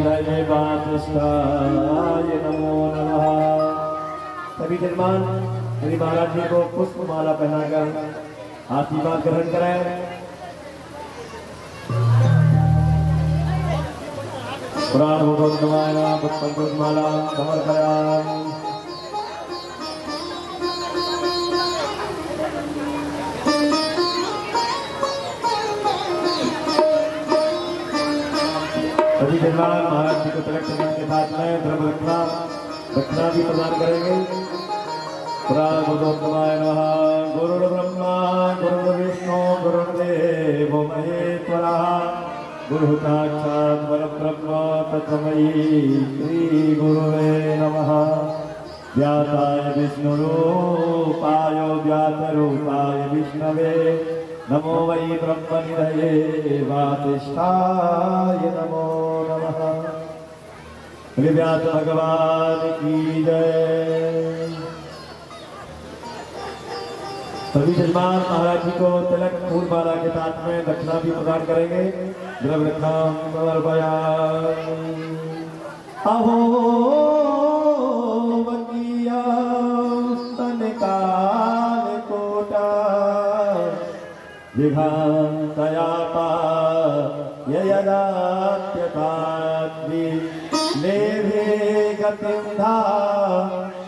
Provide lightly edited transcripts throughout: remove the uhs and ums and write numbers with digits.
ब्रह्मनिधये वासिष्ठाय नमो नमः। सभी जजमान श्री महाराज जी को पुष्पमाला पहनाकर आशीर्वाद ग्रहण कराएं। पुराण भगवद्गीता पुष्पमाला समर्पयामि। सभी जजमान महाराज जी को तिलक चंदन के साथ में द्रव्य दक्षिणा भी प्रदान करेंगे। पुराण भगवद्गीता नमः। गुरुर्ब्रह्मा गुरुर्विष्णु गुरुर्देवो महेश्वरः गुरुः साक्षात् परब्रह्म तस्मै श्री गुरुवे नमः। व्यासाय विष्णुरूपाय व्यासरूपाय विष्णवे नमो वै ब्रह्मनिधये वासिष्ठाय नमो नमः। व्यास भगवान की जय। सभी जजमान महाराज जी को तिलक फूल माला के साथ में दक्षिणा भी प्रदान करेंगे। द्रव्य समर्पयामि। अहो वकीया स्तनकाल कोटा विघान्तयापा ययदाप्यताद्वि लेभे गतिं धा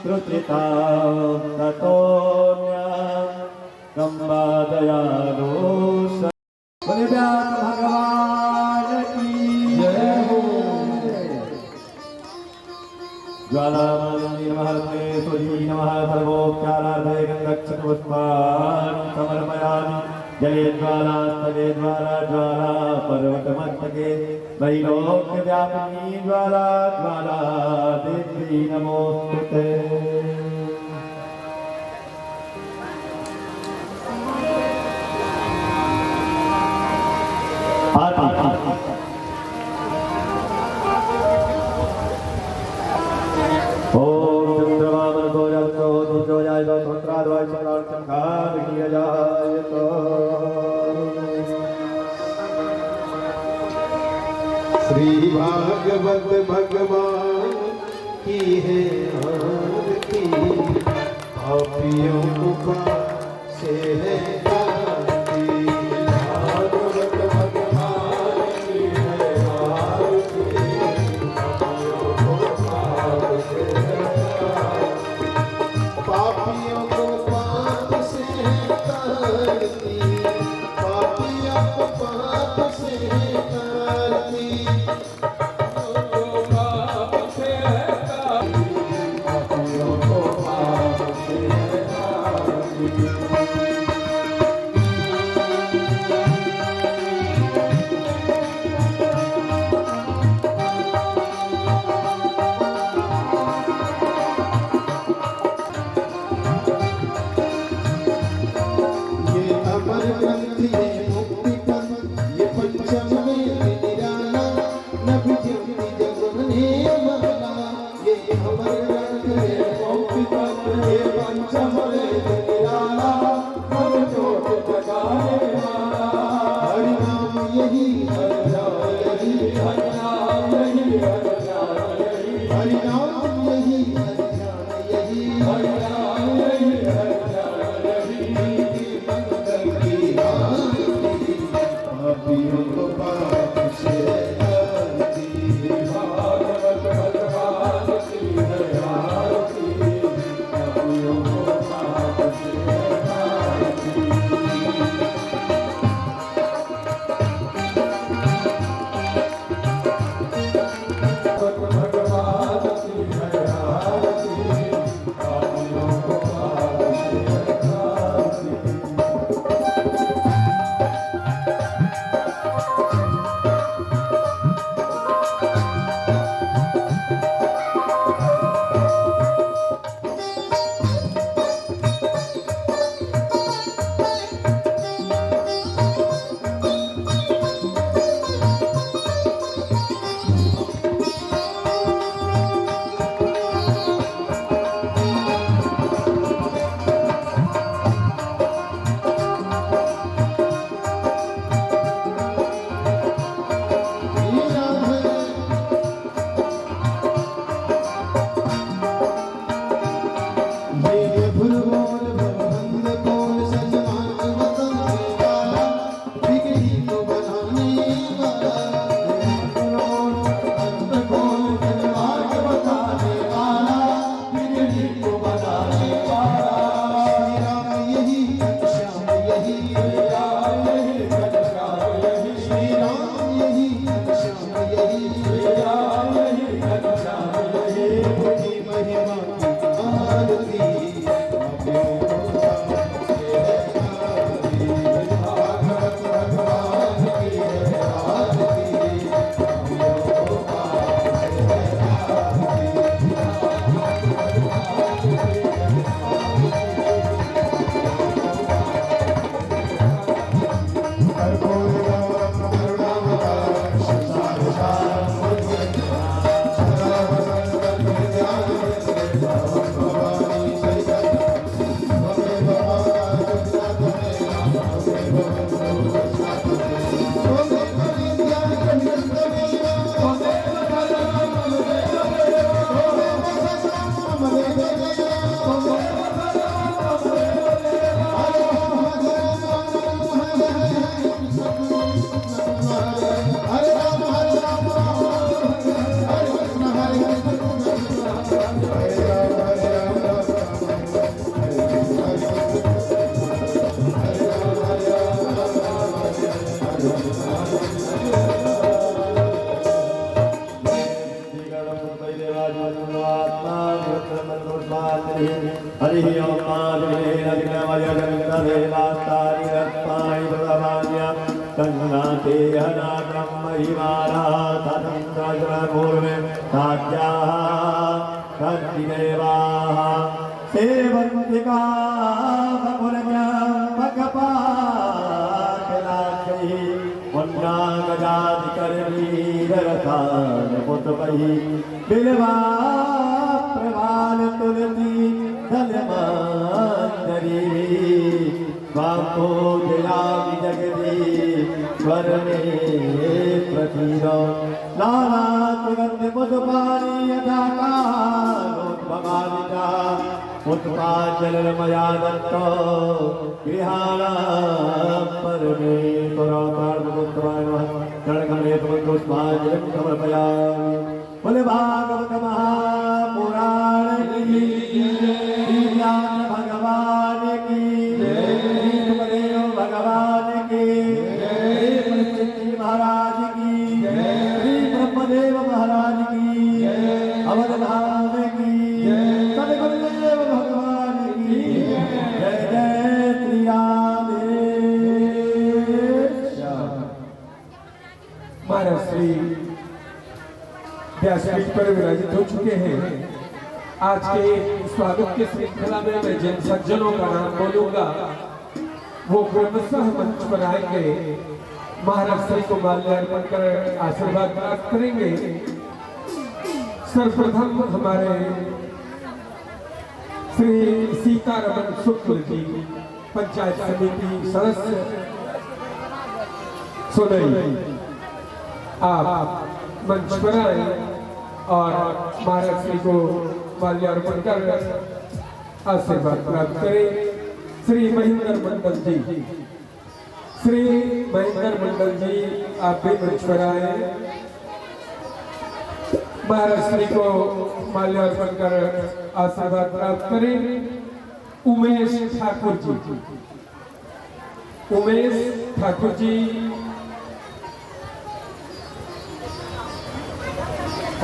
श्रुतिता ततोऽन्या गम्बादयालो बोले व्यास भगवान की जय हो। ज्वालामालिनी नमः सूर्य नमः। सर्वोपचारार्थे गंधक्षपुष्पाणि समर्पयामि। जले ज्वाला स्थले ज्वाला ज्वाला पर्वतमस्तके त्रैलोक्यव्यापिनी ज्वाला ज्वाला देवी नमोस्तुते। श्री भागवत भगवान की है आरती। पापियों को से है आरती। भागवत भगवान की है आरती। पापियों को से है आरती। पापियों को पाप से तारती। पापियों को पाप से तारती। हरि ओम सेवंतिका बिलवा प्रभाल तुलसी धनमांतरी बापो जयामि जगदी स्वर में प्रतीरो नाना तुरंत पुष्पाणि यथा कालोद्भवानिता पुष्पांजलिर्मया दत्तो गृहाणा परमेश्वरार्पणपुत्राय नमः शरणगमने पुष्पांजलिं समर्पयामि। बोले भागवत महापुराण की ज्ञान भगवान की सुखदेव भगवान की परीक्षित महाराज की ब्रह्मदेव महाराज की अवध धाम की सदगुरुदेव भगवान की जय जय श्री राम। महाराज श्री व्यासपीठ पर विराजित हो चुके हैं। आज के स्वागत के श्रृंखला में मैं जिन सज्जनों का नाम बोलूंगा वो क्रमशः मंच पर आएंगे, महाराज श्री को माल्यार्पण कर आशीर्वाद प्राप्त करेंगे। सर्वप्रथम हमारे श्री सीतारमण शुक्ल जी पंचायत समिति सदस्य सोनई, आप मंच पर आए और महाराज श्री को माल्यार्पण कर आशीर्वाद प्राप्त करें। श्री महेंद्र मंडल जी, श्री महेंद्र मंडल जी आप भी मंच पर आए, महाराज श्री को माल्यार्पण कर आशीर्वाद प्राप्त करें। उमेश ठाकुर जी, उमेश ठाकुर जी,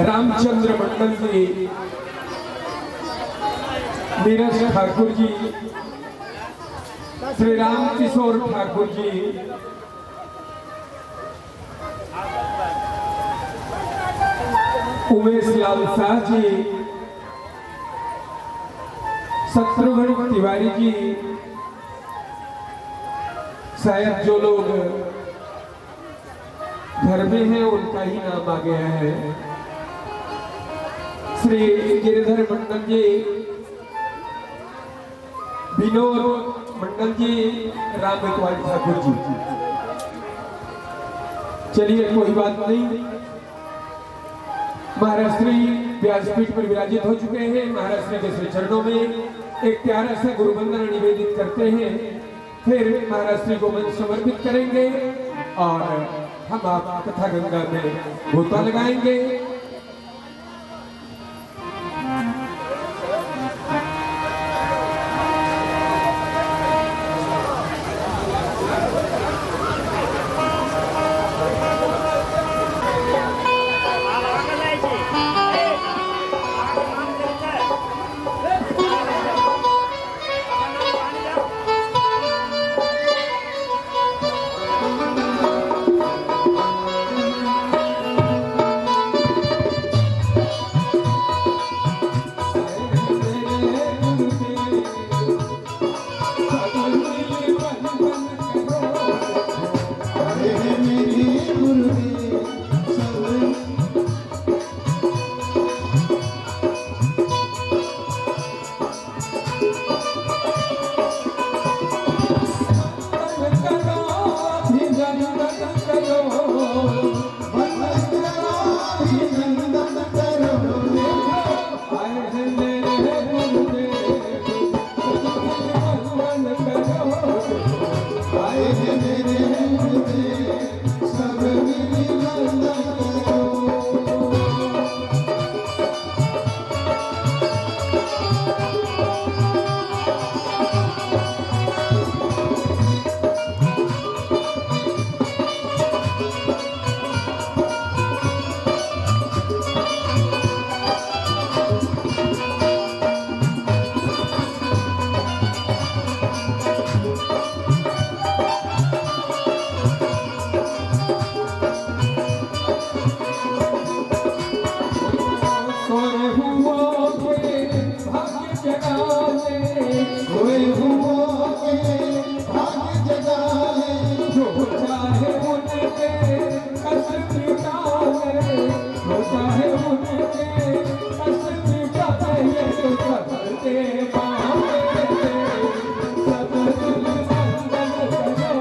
रामचंद्र मंडल जी, नीरज ठाकुर जी, श्री राम किशोर ठाकुर जी, उमेश लाल शाह जी, शत्रुघ्न तिवारी जी, शायद जो लोग घर में हैं उनका ही नाम आ गया है। श्री गिरिधर मंडल जी, विनोद मंडल जी, रामकुमार ठाकुर जी। चलिए कोई बात नहीं, महाराज श्री व्यासपीठ पर विराजित हो चुके हैं। महाराज श्री के श्री चरणों में एक प्यारा सा गुरुवंदना निवेदित करते हैं, फिर महाराज श्री को मंच समर्पित करेंगे और हम आप कथा गंगा में गोता लगाएंगे। अभिनंदन करो आए हैं मेरे गुरुदेव भगवान करो आए हैं मेरे गुरुदेव सब मिली वंदन करो सोए हुओं के भाग्य जगाए जो चाहे उनके कष्ट मिटाए जो चाहे उनके कष्ट मिटाए ये तो सबके मांगे सब दिल मंगल करो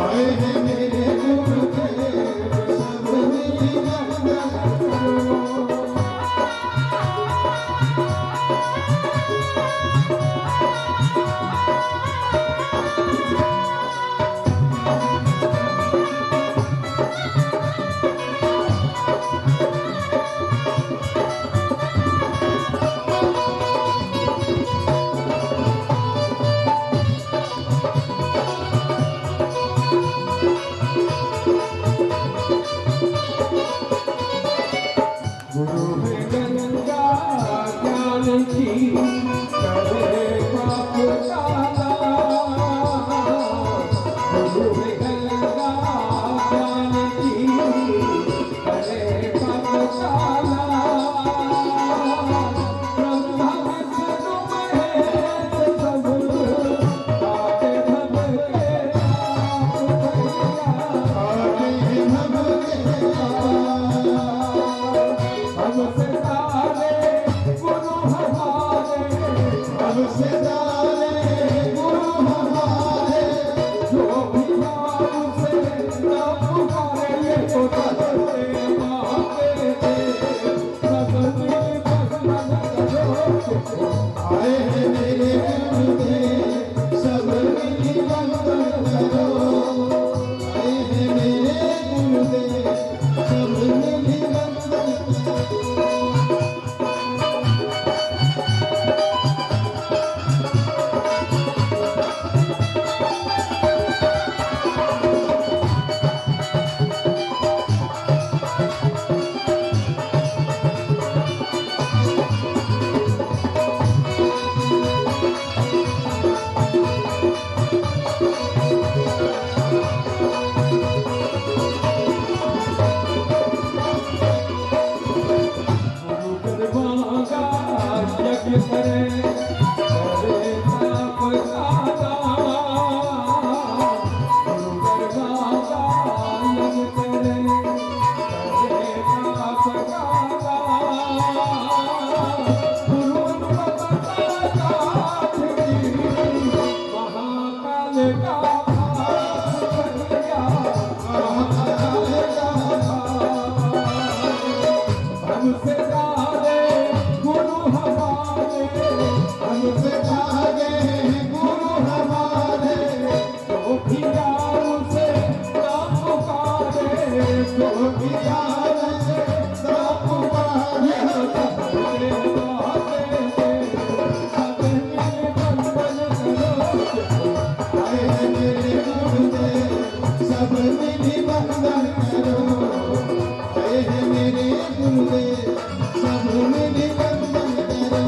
आए हैं मेरे गुरुदेव सब मिली वंदन करो गुरु है गंगा ज्ञान की करे पाप काला गुरु है गंगा ज्ञान की करे पाप काला ब्रह्मा विष्णु महेश सब आके भगके आगे हम हमसे सारे गुरु हमारे हमसे सारे गुरु हमारे जो भी नाम से ना पुकारे ये तो सबसे मांगे थे सब मिल भगवान करो आए हैं मेरे गुरुदेव सब मिली वंदन करो आए हैं मेरे गुरुदेव सब मिली वंदन करो गुरु करवागा यज्ञ करे करे पाप काला गुरु करवागा यज्ञ करे करे पाप काला गुरु बताता महाकाल का पाप करिया हमसे सारे गुरु हमारे हमसे आगे गुरु हमारे जो भी नाम से ना पुकारे जो भी याद से सब पुकारे सबके वादे से सब मिल बंधन करो आए हैं मेरे गुरुदेव सब मिली वंदन करो आए हैं मेरे गुरुदेव सब मिली वंदन करो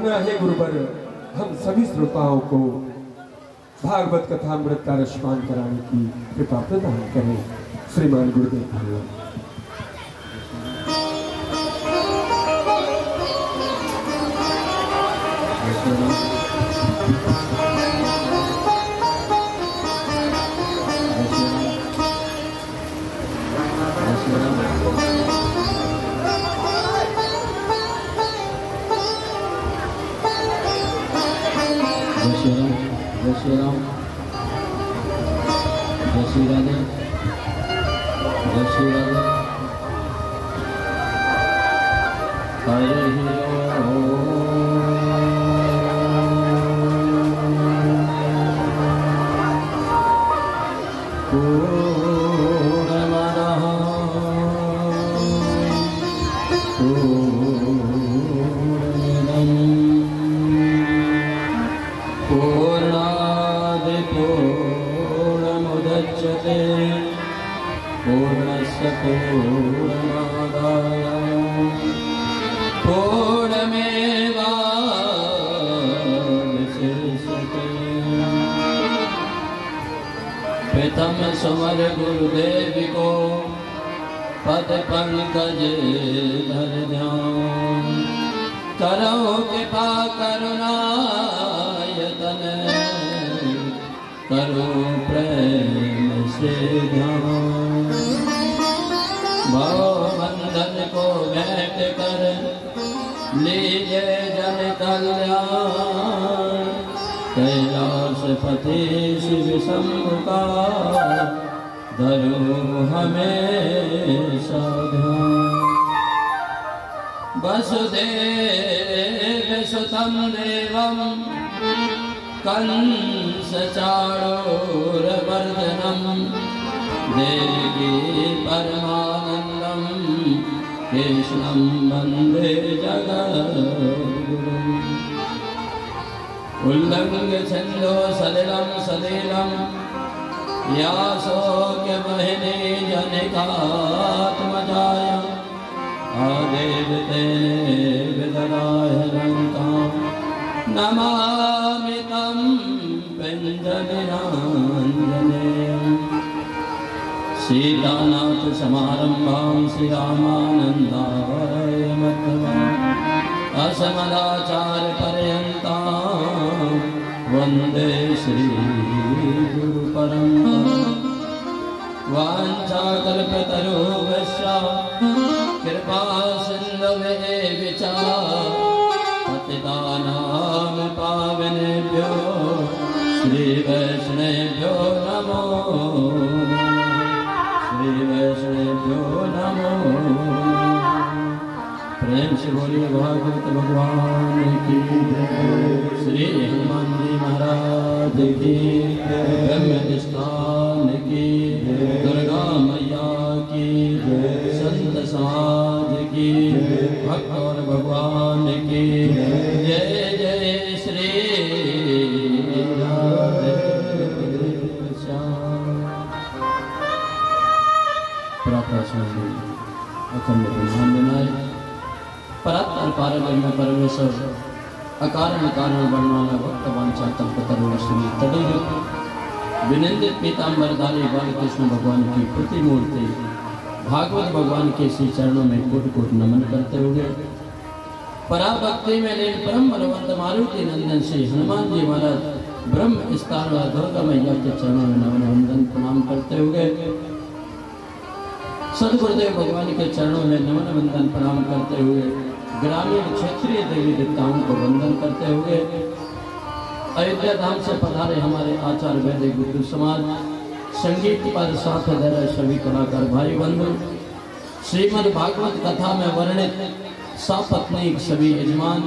प्रार्थना है गुरुवर, हम सभी श्रोताओं को भागवत कथामृत का रसपान कराने की कृपा प्रदान करें। श्रीमान गुरुदेव धन्यवाद। जय श्री राम, जय श्री राधे, जय श्री राधे। हरि पूर्णमदः पूर्णमिदं पूर्णादि पूर्णमुदच्यते पूर्णस्य पूर्णमादाय पूर्णमेवावशिष्यते। प्रथम समर गुरुदेव को पद पंकज धर ध्यान, करो कृपा करुणायतन, करो प्रेम से ध्यान। भवबंधन को भेंट कर लीजिए जन कल्याण, कैलाशपति शिव शंभु का धरो हमेशा ध्यान। वसुदेव सुतं देवं कंस चाणूरमर्दनं, देवी परमानंदं कृष्णं वन्दे जगद्गुरुम्। उल्लंघ्य छन्दो सलिलं सलीलं, यासोक्य महिने जनिकात्मजाय, आदेव तेने विदराय लंकां, नमामि तं पिञ्जनिराञ्जनेयम्। सीतानाथ समारम्भां श्रीरामानन्दाय मध्यमाम्, अस्मदाचार्यपर्यन्तां वन्दे श्रीगुरुपरम्पराम्। वाञ्छाकल्पतरुभ्यश्च कृपा सिन्धवे च, पतितानां पावनेभ्यो श्रीवैष्णवेभ्यो नमो, श्रीवैष्णवेभ्यो नमो। प्रेम से बोलिए भागवत भगवान की जय। श्री हनुमान जी महाराज की जय, ब्रह्मनिष्ठान की जय, दुर्गा मैया की जय, संत समाज की जय, भक्त और भगवान की जय। जय श्री राधे श्याम। अखंड ब्रह्मांड नायक परात्पर पारब्रह्म परमेश्वर, अकारण कारण वर्णमाला भक्त वांछा कल्पतरुण श्री तदुर विनिंदित पीतांबरधारी बालकृष्ण भगवान की प्रतिमूर्ति भागवत भगवान के श्री चरणों में कोटि कोटि नमन करते हुए पराभक्ति में लीन परम बलवंत मारुति नंदन श्री हनुमान जी महाराज ब्रह्म विस्तार व दुर्गा मैया के चरणों में नमन वंदन प्रणाम करते हुए सदगुरुदेव भगवान के चरणों में नमन वंदन प्रणाम करते हुए ग्रामीण क्षेत्रीय देवी देवताओं को वंदन करते हुए अयोध्या धाम से पधारे हमारे आचार्य वैदिक गुरु समाज, संगीत पर साथ दे रहे सभी कलाकार भाई बंधु, श्रीमद् भागवत कथा में वर्णित सपत्नीक सभी यजमान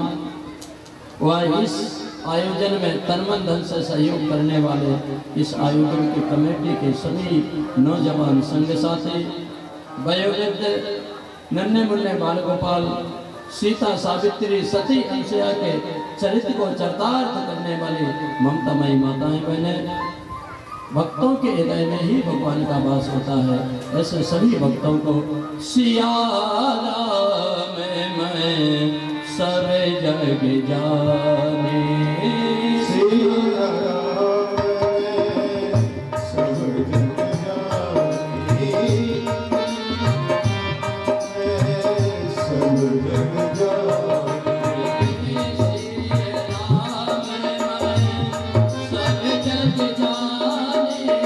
व इस आयोजन में तनमन धन से सहयोग करने वाले इस आयोजन की कमेटी के सभी नौजवान संग साथी, वयोवृद्ध, नन्हे मुन्ने बाल गोपाल, सीता सावित्री सती अंशया के चरित्र को चरितार्थ करने वाली ममतामयी माताएं बहनें, भक्तों के हृदय में ही भगवान का वास होता है। ऐसे सभी भक्तों को सिया राम मैं सब जग जाने सिया राम सब जग जाने सब जग जाने सब जग जाने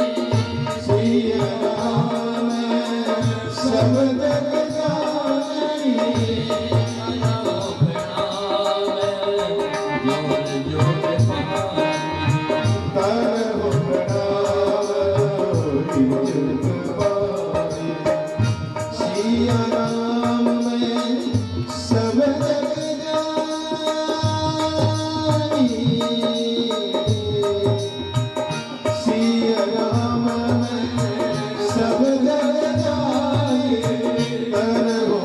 सिया राम सब जग जाने करहु प्रणाम जग पाए सिया राम में सब जग जानी सिया राम में सब जग जानी करहु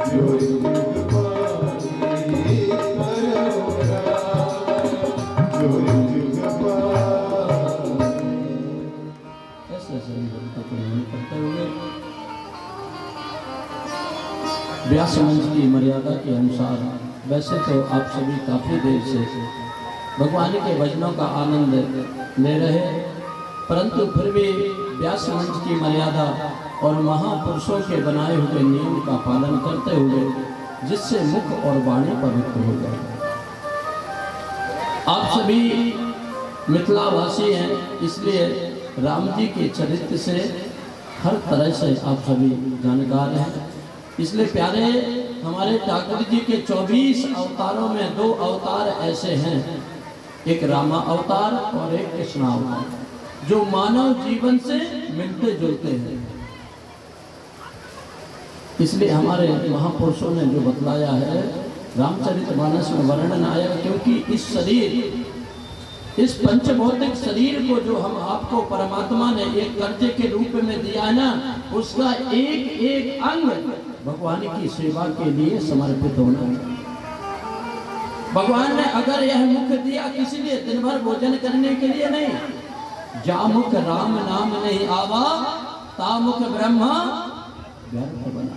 प्रणाम जग पाए करहु प्रणाम जग पाए। ऐसे शरीर का प्रणाम करते हुए व्यास मंच की मर्यादा के अनुसार वैसे तो आप सभी काफी देर से भगवान के भजनों का आनंद ले रहे, परंतु फिर भी व्यास मंच की मर्यादा और महापुरुषों के बनाए हुए नियम का पालन करते हुए जिससे मुख और वाणी पवित्र हो जाए। आप सभी मिथिलावासी हैं, इसलिए राम जी के चरित्र से हर तरह से आप सभी जानकार हैं। इसलिए प्यारे हमारे ठाकुर जी के 24 अवतारों में 2 अवतार ऐसे हैं, एक रामा अवतार और एक कृष्णा अवतार, जो मानव जीवन से मिलते जुलते हैं। इसलिए हमारे महापुरुषों ने जो बतलाया है रामचरितमानस में वर्णन आया, क्योंकि इस शरीर, इस पंचभौतिक शरीर को जो हम आपको परमात्मा ने एक कर्जे के रूप में दिया है ना, उसका एक एक अंग भगवान की सेवा के लिए समर्पित होना चाहिए। भगवान ने अगर यह मुख दिया किसी लिए दिन भर भोजन करने के लिए नहीं, जा मुख राम नाम नहीं आवा ता मुख ब्रह्मा व्यर्थ बना।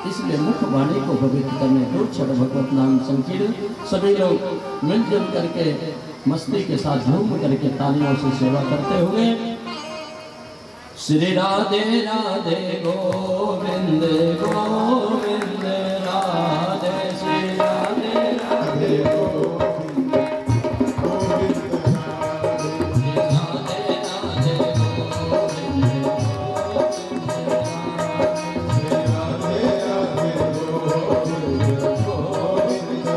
इसलिए मुख वाणी को पवित्र करने दूर भगवत नाम संकीर्ण सभी लोग मिलजुल करके मस्ती के साथ झूम करके तालियों से सेवा करते हुए श्री राधे राधे गोविंद गोविंद राधे श्री राधे राधे गोविंद गोविंद राधे राधे गोविंद राधे राधे गोविंद गोविंद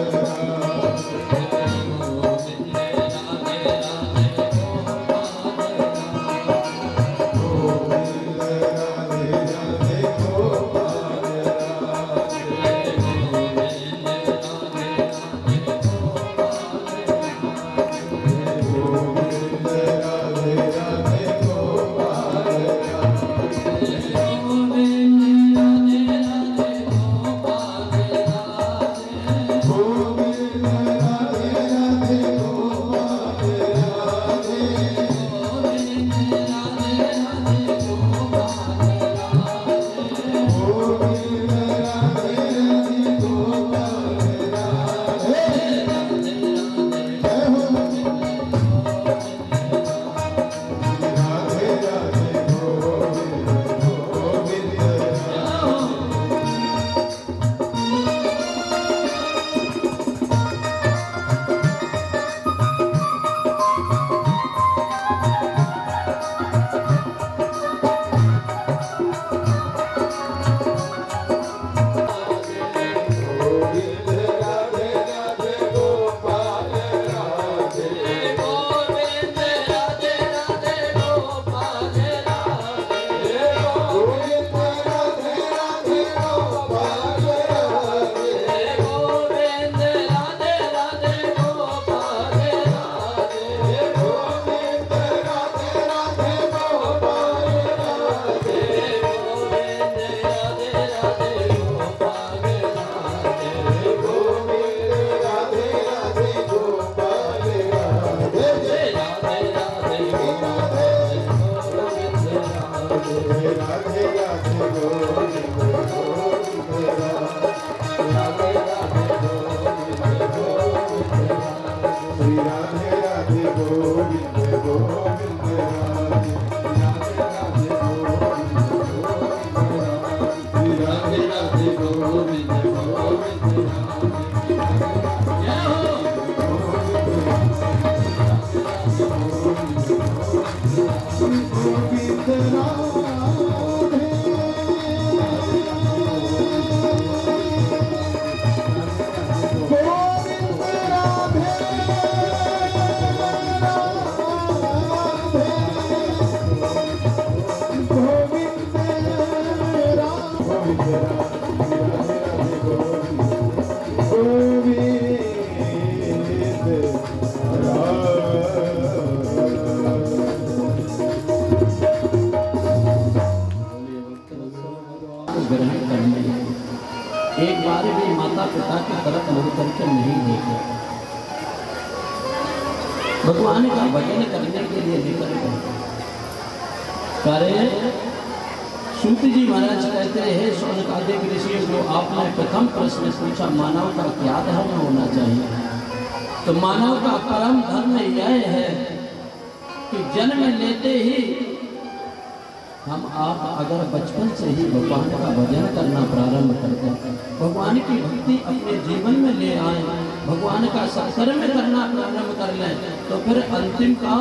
राधे राधे गोपाल ग्रहण करने एक बार भी माता पिता की तरफ मुड़ करके नहीं देखे, भगवान का भजन करने के लिए निकल गए। करे सूत जी महाराज कहते हैं, शौनकादिक ऋषि जो आपने प्रथम प्रश्न पूछा मानव का क्या धर्म होना चाहिए, तो मानव का परम धर्म यह है कि जन्म लेते ही हम आप अगर बचपन से ही भगवान का भजन करना प्रारंभ करते हैं, भगवान की भक्ति अपने जीवन में ले आए, भगवान का सत्कर्म करना प्रारंभ कर लें, तो फिर अंतिम का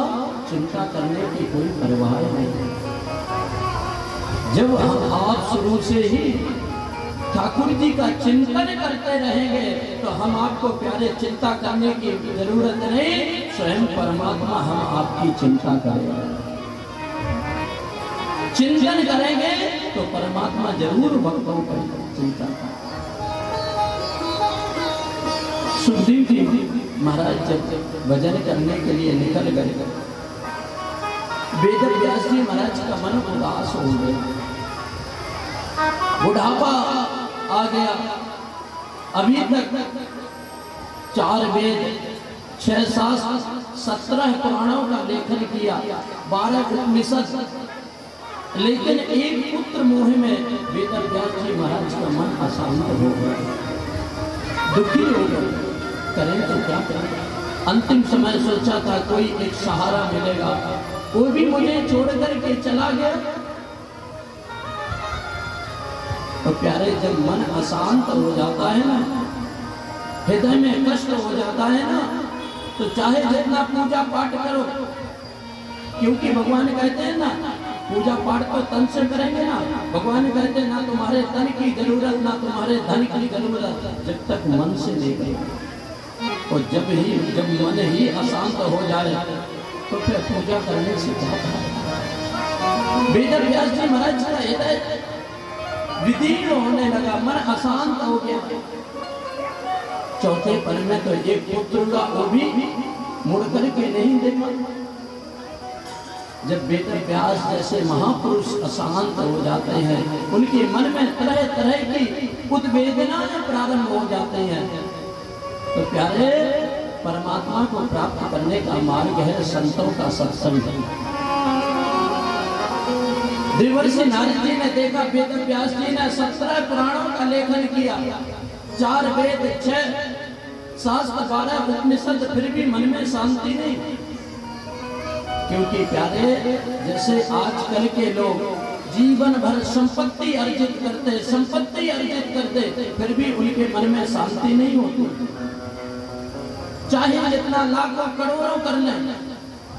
चिंता करने की कोई परवाह नहीं। जब हम आप शुरू से ही ठाकुर जी का चिंतन करते रहेंगे तो हम आपको प्यारे चिंता करने की जरूरत नहीं, स्वयं परमात्मा हम आपकी चिंता करेंगे। चिंतन करेंगे तो परमात्मा जरूर भक्तों पर चिंता करें। सुखदेव जी महाराज जब भजन करने के लिए निकल गए, वेद व्यास जी महाराज का मन उदास हो गया, बुढ़ापा आ गया। अभी तक 4 वेद 6 शास्त्र 17 पुराणों का लेखन किया, 12 उपनिषद, लेकिन एक पुत्र मोह में वेद व्यास जी महाराज का मन अशांत हो गया, दुखी हो गए। करें तो क्या करें? अंतिम समय सोचा था कोई एक सहारा मिलेगा, वो भी मुझे छोड़ करके चला गया। तो प्यारे जब मन अशांत हो जाता है ना, हृदय में कष्ट हो जाता है ना, तो चाहे जितना पूजा पाठ करो, क्योंकि भगवान कहते हैं ना पूजा पाठ तो तन से करेंगे ना, भगवान कहते हैं ना तुम्हारे तन की जरूरत ना तुम्हारे धन की जरूरत, जब तक मन से नहीं करेंगे। और जब मन ही अशांत हो जाए तो फिर पूजा करने से क्या फायदा। वेद व्यास जी महाराज का हृदय विदीर्ण होने लगा, मन अशांत हो गया। चौथे पल में तो एक पुत्र का वो भी मुड़ करके नहीं देखा। जब वेद व्यास जैसे महापुरुष अशांत हो जाते हैं, उनके मन में तरह तरह की उद्वेदनाएं प्रारंभ हो जाते हैं, तो प्यारे परमात्मा को प्राप्त करने का मार्ग है संतों का सत्संग। देवर्षि नारद जी ने देखा वेद व्यास जी ने 17 पुराणों का लेखन किया, 4 वेद 6 शास्त्र 12 उपनिषद, फिर भी मन में शांति नहीं। क्योंकि प्यारे जैसे आजकल के लोग जीवन भर संपत्ति अर्जित करते फिर भी उनके मन में शांति नहीं होती। चाहे जितना लाखों करोड़ों कर लें,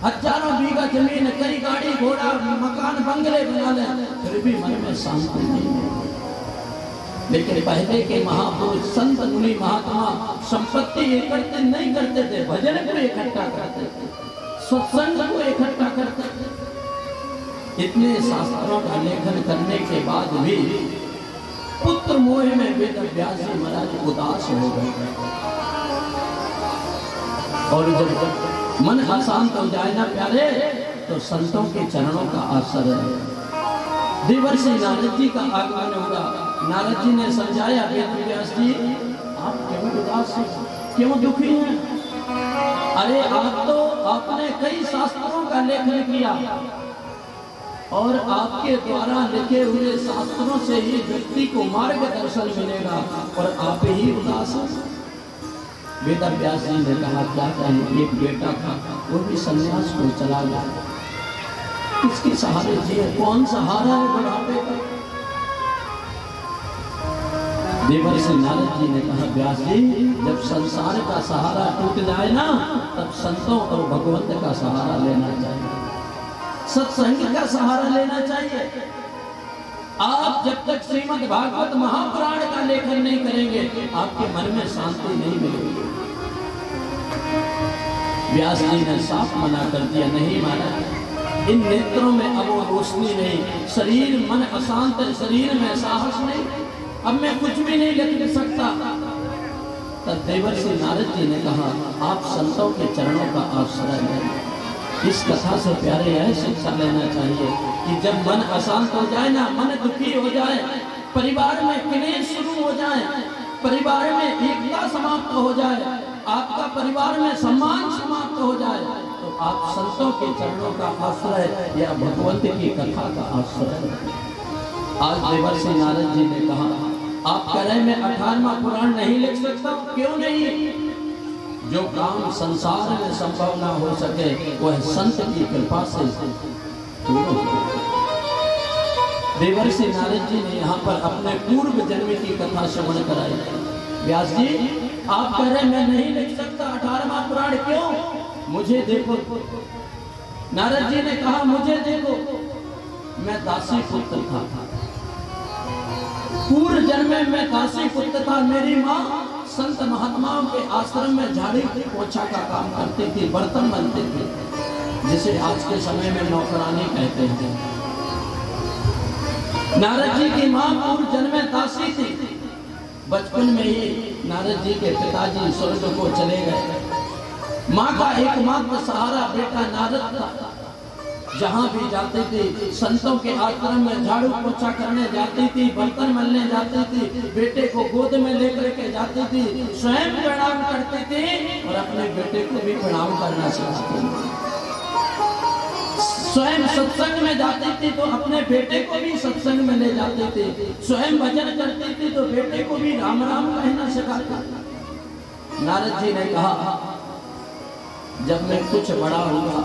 हजारों बीघा जमीन, कई गाड़ी घोड़ा मकान बंगले बना लें, फिर भी मन में शांति नहीं होती। लेकिन पहले के महापुरुष संत मुनि महात्मा संपत्ति एकत्रित नहीं करते थे, भजन को इकट्ठा करते थे, सत्संग को इकट्ठा करते थे। इतने शास्त्रों का लेखन करने के बाद भी पुत्र मोह में वेद व्यास जी महाराज उदास हो गए। और जब मन अशांत हो जाए ना प्यारे, तो संतों के चरणों का आश्रय है। देवर्षि नारद जी का आगमन होगा। नारद जी ने समझाया, वेद व्यास जी आप क्यों उदास हैं, क्यों दुखी हैं? अरे आपने कई शास्त्रों का लेखन किया और आपके द्वारा लिखे हुए शास्त्रों से ही व्यक्ति को मार्गदर्शन मिलेगा, और आप ही उदास हैं। वेद व्यास जी ने कहा क्या कहें, एक बेटा था वो भी संन्यास को चला गया, किसके सहारे जिए, कौन सहारा है बुढ़ापे का? देवर्षि नारद जी ने कहा व्यास जी जब संसार का सहारा टूट जाए ना, तब संतों और भगवंत का सहारा लेना चाहिए। सत्संग का सहारा लेना चाहिए। आप जब तक श्रीमद् भागवत महापुराण का लेखन नहीं करेंगे आपके मन में शांति नहीं मिलेगी। व्यास जी ने साफ मना कर दिया, नहीं माना, इन नेत्रों में अब वो रोशनी नहीं, शरीर मन अशांत है, शरीर में साहस नहीं, अब मैं कुछ भी नहीं लिख सकता। तब देवर्षि नारद जी ने कहा, आप संतों के चरणों का आश्रय लें। इस कथा से प्यारे यह शिक्षा लेना चाहिए कि जब मन अशांत हो जाए ना, मन दुखी हो जाए, परिवार में क्लेश शुरू हो जाए, परिवार में एकता समाप्त हो जाए, आपका परिवार में सम्मान समाप्त हो जाए, तो आप संतों के चरणों का आश्रय या भगवंत की कथा का आश्रय। आज देवर्षि नारद जी ने कहा, आप कह रहे मैं 18वां पुराण नहीं लिख सकता, क्यों नहीं? जो काम संसार में संभव ना हो सके वह संत की कृपा से देवर्षि नारद जी ने यहाँ पर अपने पूर्व जन्म की कथा श्रवण कराई। व्यास जी आप कह रहे मैं नहीं लिख सकता 18वां पुराण, क्यों? मुझे देखो। नारद जी ने कहा, मुझे देखो, मैं दासी पुत्र था, पूर्व जन्म में मैं दासी पुत्र था। मेरी माँ संत महात्माओं के आश्रम में झाड़ी पोछा का काम करती थी, बर्तन बनते थे, जिसे आज के समय में नौकरानी कहते हैं। नारद जी की माँ पूर्व जन्म में दासी थी। बचपन में ही नारद जी के पिताजी स्वर्ग को चले गए। माँ का एकमात्र सहारा बेटा नारद था। जहाँ भी जाती थी, संतों के आश्रम में झाड़ू पोछा करने जाती थी, बर्तन मलने जाती थी, बेटे को गोद में लेकर के जाती थी, स्वयं प्रणाम करती थी और अपने बेटे को भी प्रणाम करना सिखाती थी। स्वयं सत्संग में जाती थी तो अपने बेटे को भी सत्संग में ले जाती थी, स्वयं भजन करती थी तो बेटे को भी राम राम कहना सिखाती थी। नारद जी ने कहा, जब मैं कुछ बड़ा हुआ,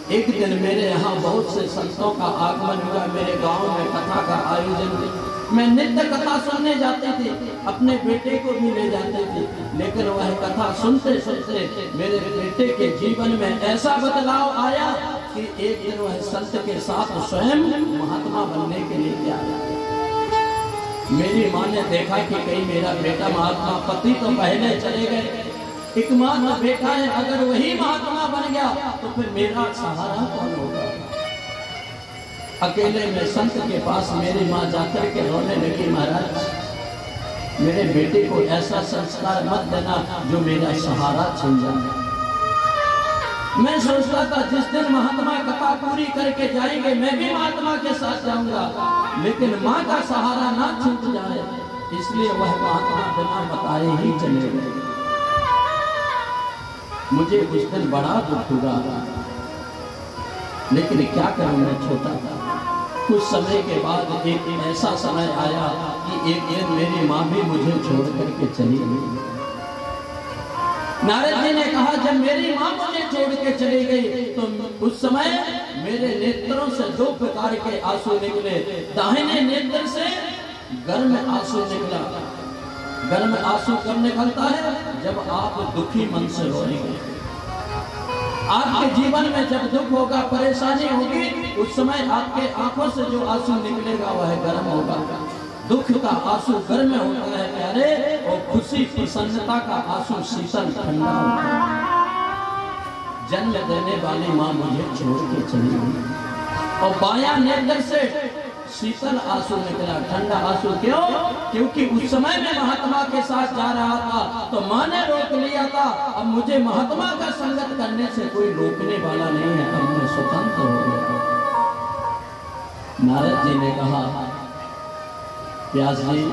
एक दिन मेरे यहाँ बहुत से संतों का आगमन हुआ, मेरे गांव में कथा का आयोजन हुआ। मैं नित्य कथा सुनने जाती थी, अपने बेटे को भी ले जाती थी, लेकिन वह कथा सुनते सुनते मेरे बेटे के जीवन में ऐसा बदलाव आया कि एक दिन वह संत के साथ स्वयं महात्मा बनने के लिए आया। मेरी माँ ने देखा कि कहीं मेरा बेटा महात्मा, पति तो पहले चले गए, एकमात्र बेटा है, अगर वही महात्मा बन गया तो फिर मेरा सहारा कौन होगा? अकेले में संत के पास मेरी माँ जाकर के रोने लगी, महाराज मेरे बेटे को ऐसा संस्कार मत देना जो मेरा सहारा छीन जाए। मैं सोचता था जिस दिन महात्मा कथा पूरी करके जाएंगे मैं भी महात्मा के साथ जाऊंगा, लेकिन माँ का सहारा ना छूट जाए, इसलिए वह महात्मा बिना बताए ही चले गए। मुझे उस दिन बड़ा दुख हुआ, लेकिन क्या करूं, मैं छोटा था। कुछ समय के बाद एक ऐसा समय आया कि एक दिन मेरी माँ भी मुझे छोड़ करके चली गई। नारद जी ने कहा, जब मेरी माँ मुझे छोड़ के चली गई तो उस समय मेरे नेत्रों से दो प्रकार के आंसू निकले। दाहिने नेत्र से गर्म आंसू निकला। गर्म आंसू कब निकलता है? जब आप दुखी मन से रोएंगे। आपके जीवन में जब दुख होगा, परेशानी होगी, उस समय आपके आंखों से जो आंसू निकलेगा वह गर्म होगा। दुख का आंसू गर्म होता है प्यारे, और खुशी प्रसन्नता का आंसू शीतल ठंडा होता है। जन्म देने वाली माँ मुझे छोड़ के चली गई और बायां नेत्र से शीतल आंसू निकला, ठंडा आंसू। क्यों? क्योंकि उस समय मैं महात्मा के साथ जा रहा था तो माँ ने रोक लिया था। अब मुझे महात्मा का संगत करने से कोई रोकने वाला नहीं है, अब मैं स्वतंत्र हो गया। नारद जी ने कहा, व्यास जी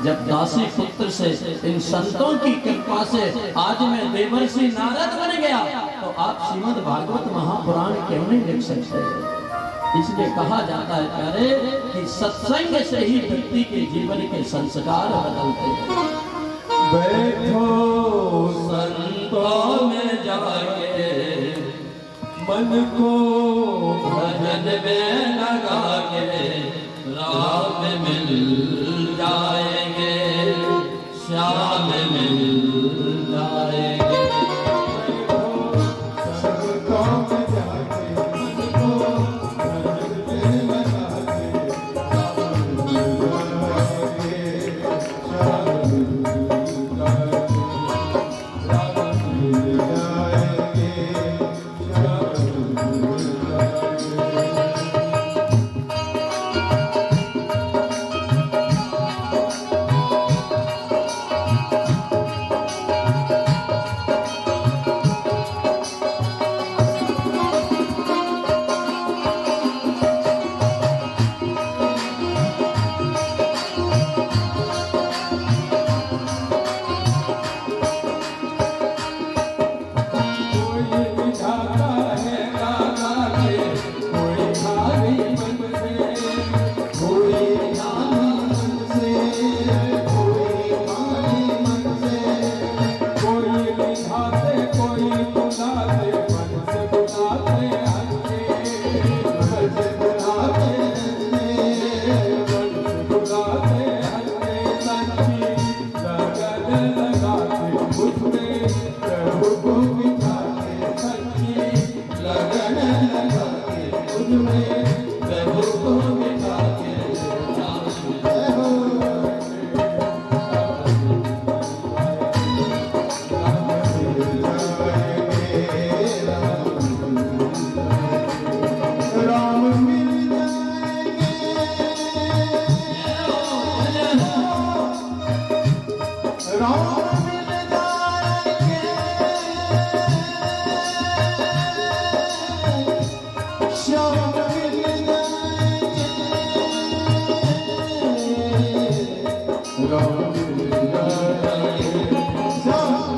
जब दासी पुत्र से इन संतों की कृपा से आज मैं देवर्षि नारद बन गया, तो आप श्रीमद् भागवत महापुराण क्यों नहीं लिख सकते? इसलिए कहा जाता है प्यारे कि सत्संग से ही व्यक्ति के जीवन के संस्कार बदलते हैं। बैठो संतों में जाके मन को भजन में लगा के राम मिल जाएंगे, श्याम मिल जाएंगे। संतों में जाके मन को प्रभु को मिटा के राम जय हो राम मिल जाएंगे राम मिल जाएंगे श्याम मिल जाएंगे राम मिल जाएंगे श्याम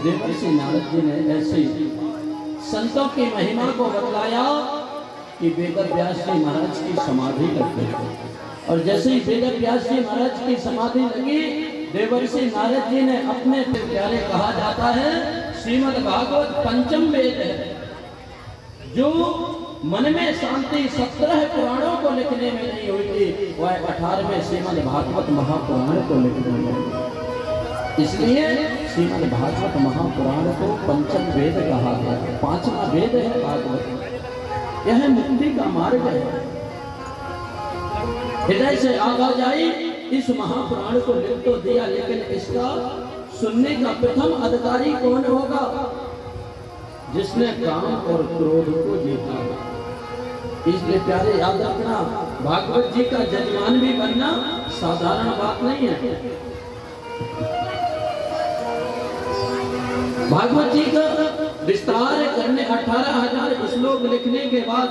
देवर्षि नारद जी ने ऐसे संतों की महिमा को बतलाया कि वेद व्यास जी महाराज की समाधि लगते थे। और जैसे ही वेद व्यास जी महाराज की समाधि लगी, देवर्षि नारद जी ने अपने प्यारे, कहा जाता है श्रीमद् भागवत पंचम वेद है, जो मन में शांति 17 पुराणों को लिखने में नहीं हुई थी, वह 18वें श्रीमद् भागवत महापुराण को लिखने में हुई। इसलिए श्रीमद् भागवत महापुराण को पंचम वेद कहा गया। 5वां वेद है भागवत। यह मुक्ति का मार्ग है। हृदय से आवाज आई, इस महापुराण को लिख तो दिया, लेकिन इसका सुनने का प्रथम अधिकारी कौन होगा? जिसने काम और क्रोध को जीता। इसलिए प्यारे याद रखना, भागवत जी का जजमान भी बनना साधारण बात नहीं है। भागवत जी का विस्तार करने 18,000 श्लोक लिखने के बाद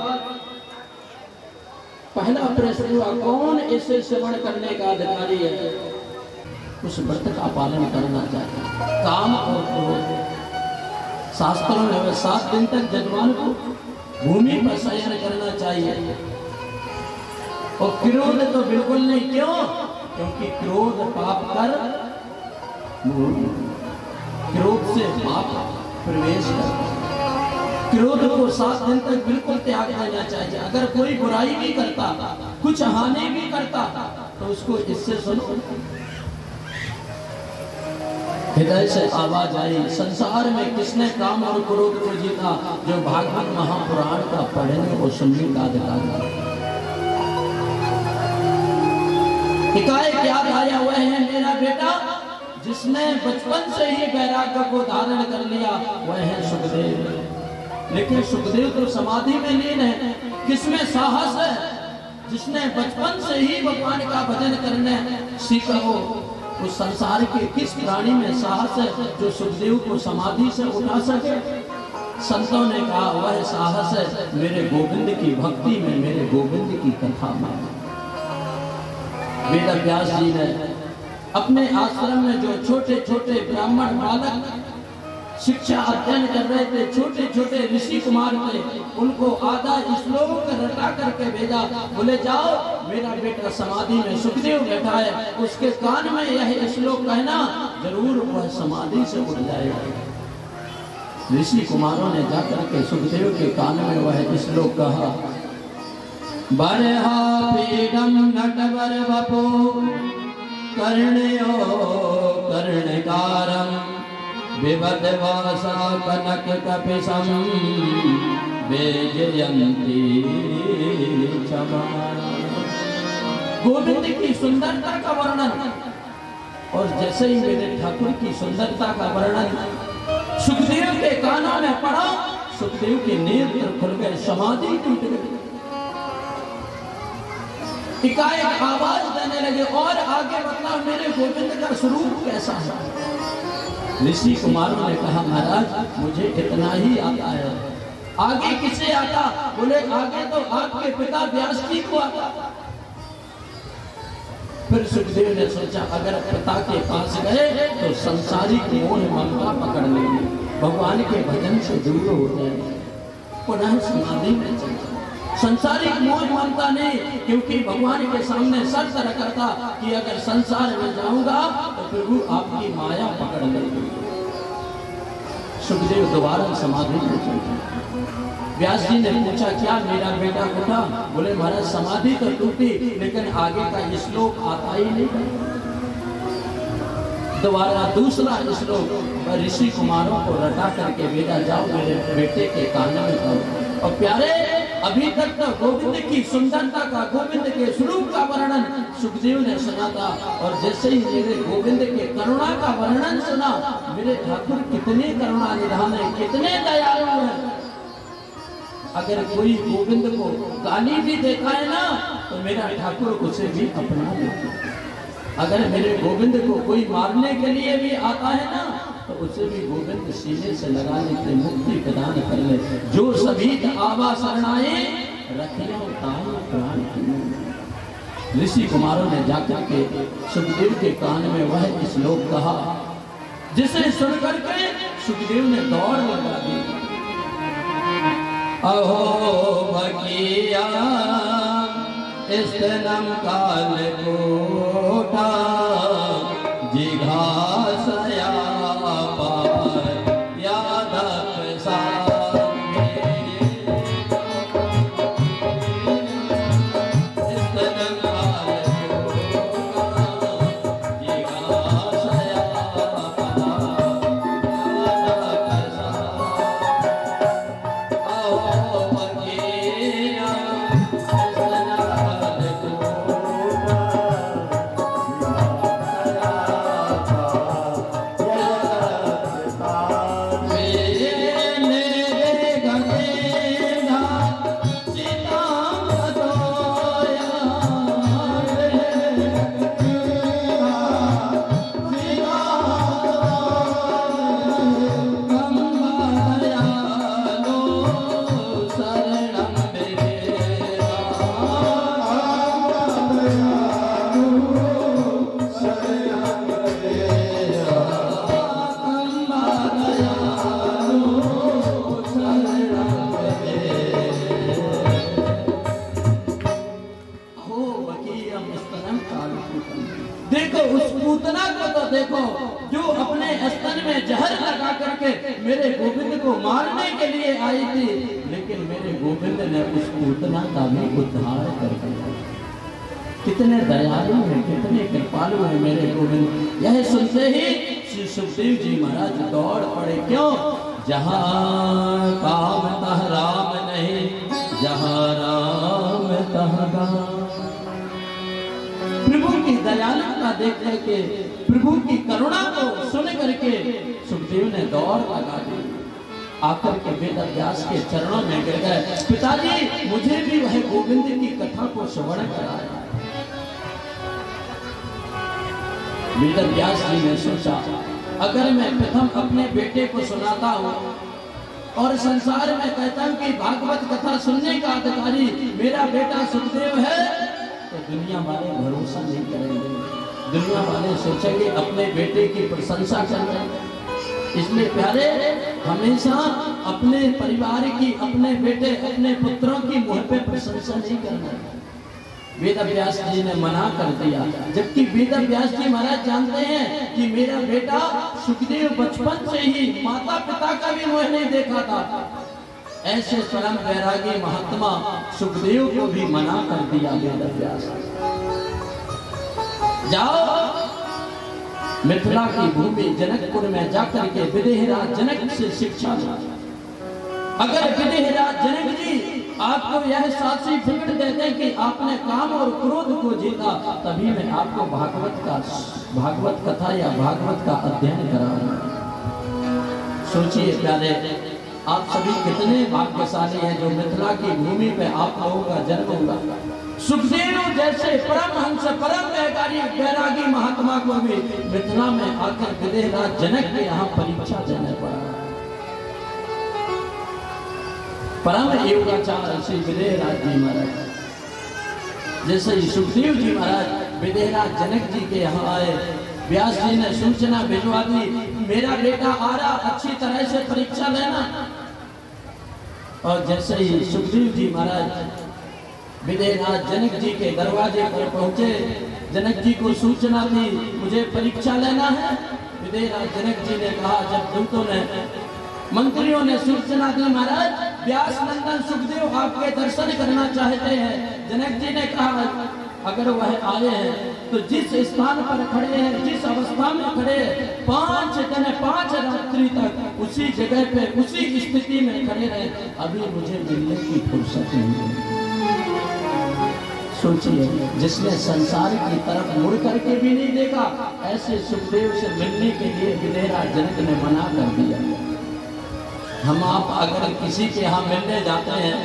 पहला प्रश्न हुआ, कौन इसे श्रवण करने का अधिकारी है? उस व्रत का पालन करना चाहिए। काम और क्रोध, शास्त्रों में 7 दिन तक जजमान को भूमि पर शयन करना चाहिए। और क्रोध तो बिल्कुल नहीं। क्यों? क्योंकि क्रोध पाप कर, क्रोध से पाप प्रवेश कर। क्रोध को 7 दिन तक बिल्कुल त्याग देना चाहिए। अगर कोई बुराई भी करता, कुछ हानि भी करता, तो उसको इससे सुनो। हृदय से आवाज आई, संसार में किसने काम और क्रोध को जीता? जो भागवत महापुराण का पढ़ने और सुनने का अधिकार। एकाएक याद आया, वह है मेरा बेटा जिसने बचपन से ही वैराग्य को धारण कर लिया, वह है सुखदेव। लेकिन सुखदेव तो समाधि में लीन है। किसमें साहस है? जिसने बचपन से ही भगवान का भजन करने सीखा हो। उस संसार के किस प्राणी में साहस है जो सुखदेव को समाधि से उठा सके? संतों ने कहा, वह साहस है मेरे गोविंद की भक्ति में, मेरे गोविंद की कथा में। वेद व्यास जी ने अपने आश्रम में जो छोटे छोटे ब्राह्मण बालक शिक्षा अध्ययन कर रहे थे, छोटे छोटे ऋषि कुमार थे, उनको आधा श्लोक रटा करके भेजा। बोले जाओ, मेरा बेटा समाधि में सुखदेव बैठा है, उसके कान में यह श्लोक कहना, जरूर वह समाधि से उठ जाएगा। ऋषि कुमारों ने जाकर के सुखदेव के कान में वह श्लोक कहा, बरहा पीडम नटवर वपो कर्णयो कर्णकारम विवदवासा कनक कपिशम वेजयंती क्षमा। गोविंद की सुंदरता का वर्णन, और जैसे ही मेरे ठाकुर की सुंदरता का वर्णन सुखदेव के कानों में पड़ा, सुखदेव के नेत्र खुल गए, समाधि टूट गई। एकाएक आवाज देने लगे, और आगे बतलाओ मेरे गोविंद का स्वरूप कैसा है? ऋषि कुमारों ने कहा, महाराज मुझे इतना ही आता है। आगे किसे आता? बोले आगे तो आपके पिता व्यास जी को आता। फिर सुखदेव ने सोचा, अगर पिता के पास गए तो संसारिक मोह ममता पकड़ लेंगे, भगवान के भजन से दूर हो जाएंगे, पुनः समाधि में चल जाए। संसारिक मोह ममता नहीं, क्योंकि भगवान के सामने शर्त रखा कि अगर संसार में जाऊंगा तो प्रभु आपकी माया पकड़ लेगी। सुखदेव दोबारा समाधि में चल गए। व्यास जी ने पूछा, क्या मेरा बेटा उठा? बोले महाराज समाधि तो टूटी, लेकिन आगे का श्लोक आता ही नहीं। दोबारा दूसरा श्लोक ऋषि कुमारों को रटा करके भेजा, जाओ मेरे बेटे के कान में कहो। और प्यारे, अभी तक तो गोविंद की सुंदरता का, गोविंद के स्वरूप का वर्णन सुखदेव ने सुना था, और जैसे ही मेरे गोविंद के करुणा का वर्णन सुना, मेरे ठाकुर कितने करुणा निधान है, कितने दयालु हैं। अगर कोई गोविंद को गाली भी देता है ना, तो मेरा ठाकुर उसे भी अपना लेता है। अगर मेरे गोविंद को कोई मारने के लिए भी आता है ना, तो उसे भी गोविंद सीने से लगा लेते, मुक्ति प्रदान कर ले। जो सभी आवा शरणाए रखियो ताई प्राण की। ऋषि कुमारों ने जाकर के सुखदेव के कान में वह श्लोक कहा, जिसे सुनकर के सुखदेव ने दौड़ लगा दी। अहो भगिया स्तनम काल कोटा जिघासया पार यादव सामे स्तनम काल कोटा जिघासया पार यादव सामे अहो भगिया देखो उस पूतना को तो देखो जो अपने स्तन में जहर लगा करके मेरे गोविंद को मारने के लिए आई थी, लेकिन मेरे गोविंद ने उस पूतना का भी उद्धार कर दिया। कितने दयालु हैं, कितने कृपालु हैं मेरे गोविंद। यह सुनते ही श्री सुखदेव जी महाराज दौड़ पड़े। क्यों? जहाँ काम तह राम नहीं, जहाँ राम तह काम। प्रभु की दयालुता देख करके, प्रभु की करुणा को सुन करके सुखदेव ने दौड़ लगा दी। आकर के वेद व्यास के चरणों में गिर गए। पिताजी, मुझे भी वह गोविंद की कथा को श्रवण कराया। वेद व्यास जी ने सोचा, अगर मैं प्रथम अपने बेटे को सुनाता हूँ और संसार में कहता हूँ कि भागवत कथा सुनने का अधिकारी मेरा बेटा सुखदेव है, तो दुनिया वाले भरोसा नहीं करेंगे। दुनिया वाले सोचेंगे अपने बेटे की प्रशंसा करें। इसलिए प्यारे, हमेशा अपने परिवार की, अपने बेटे, अपने पुत्रों की मुंह पे प्रशंसा नहीं करना। वेद व्यास जी ने मना कर दिया, जबकि वेद व्यास जी महाराज जानते हैं कि मेरा बेटा सुखदेव बचपन से ही माता पिता का भी मुंह नहीं देखा था। ऐसे परम वैरागी महात्मा सुखदेव को भी मना कर दिया वेद व्यास। जाओ मिथिला की भूमि जनकपुर में जाकर के विदेहराज जनक से शिक्षा लो। अगर विदेहराज जनक जी आपको यह साक्षी फिक्र देते हैं कि आपने काम और क्रोध को जीता, तभी मैं आपको भागवत कथा या भागवत का अध्ययन कराऊंगा। सोचिए प्यारे, आप सभी कितने भाग्यशाली हैं जो मिथिला की भूमि पे आप लोगों का जन्म हुआ। सुखदेव जैसे परमहंस, परम वैरागी महात्मा को भी मिथिला में आकर विदेहराज जनक के यहाँ परीक्षा देने पड़ा। परम योगाचार्य श्री विदेहराज जी महाराज, जैसे ही सुखदेव जी महाराज विदेहराज जनक जी के यहाँ आए, व्यास जी ने सूचना भिजवा दी, मेरा बेटा आ रहा, अच्छी तरह से परीक्षा लेना। और जैसे ही सुखदेव जी महाराज विदेहराज जनक जी के दरवाजे पर पहुंचे, जनक जी को सूचना दी मुझे परीक्षा लेना है। विदेहराज जनक जी ने कहा, जब दूतों ने, मंत्रियों ने सूचना दी महाराज व्यास नंदन सुखदेव आपके दर्शन करना चाहते हैं। जनक जी ने कहा, अगर वह आए हैं तो जिस स्थान पर खड़े हैं, जिस अवस्था में खड़े हैं, 5 दिन 5 रात्रि तक उसी जगह पे, उसी स्थिति में खड़े रहे। अभी मुझे मिलने की फुर्सत नहीं है। सोचिए, जिसने संसार की तरफ मुड़ करके भी नहीं देखा, ऐसे सुखदेव से मिलने के लिए विदेहराज जनक ने मना कर दिया। हम आप अगर किसी के यहाँ मिलने जाते हैं,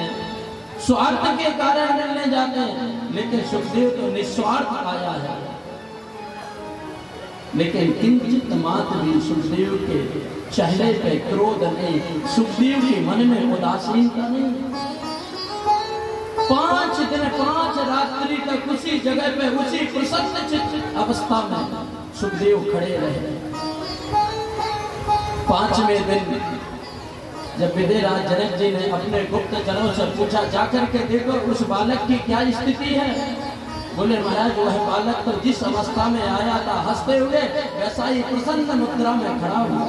स्वार्थ के कारण मिलने जाते हैं, लेकिन सुखदेव तो निस्वार्थ आया है। लेकिन किंचित मात्र भी सुखदेव के चेहरे पे क्रोध नहीं, सुखदेव के मन में उदासीनता नहीं। 5 दिन 5 रात्रि तक उसी जगह पे, उसी प्रसन्न चित्त अवस्था में सुखदेव खड़े रहे। 5वें दिन जब विदेहराज जनक जी ने अपने गुप्त जनों से पूछा, जाकर के देखो उस बालक की क्या स्थिति है। बोले महाराज वह बालक तो जिस अवस्था में आया था हंसते हुए वैसा ही प्रसन्न मुद्रा में खड़ा हुआ।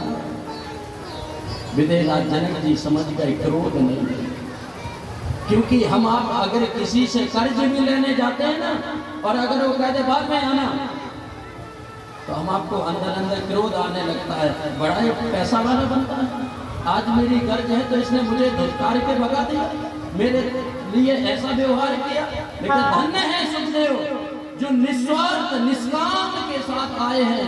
विदेहराज जनक जी समझ गए क्रोध नहीं है, क्योंकि हम आप अगर किसी से कर्ज भी लेने जाते हैं ना, और अगर वो कहते बाद में आना, तो हम आपको अंदर अंदर क्रोध आने लगता है, बड़ा ही पैसा वाला बनता है। आज मेरी कर्ज है तो इसने मुझे धुतकार के भगा दिया, मेरे लिए ऐसा व्यवहार किया। लेकिन धन्य है सुखदेव जो निस्वार्थ निष्काम के साथ आए हैं,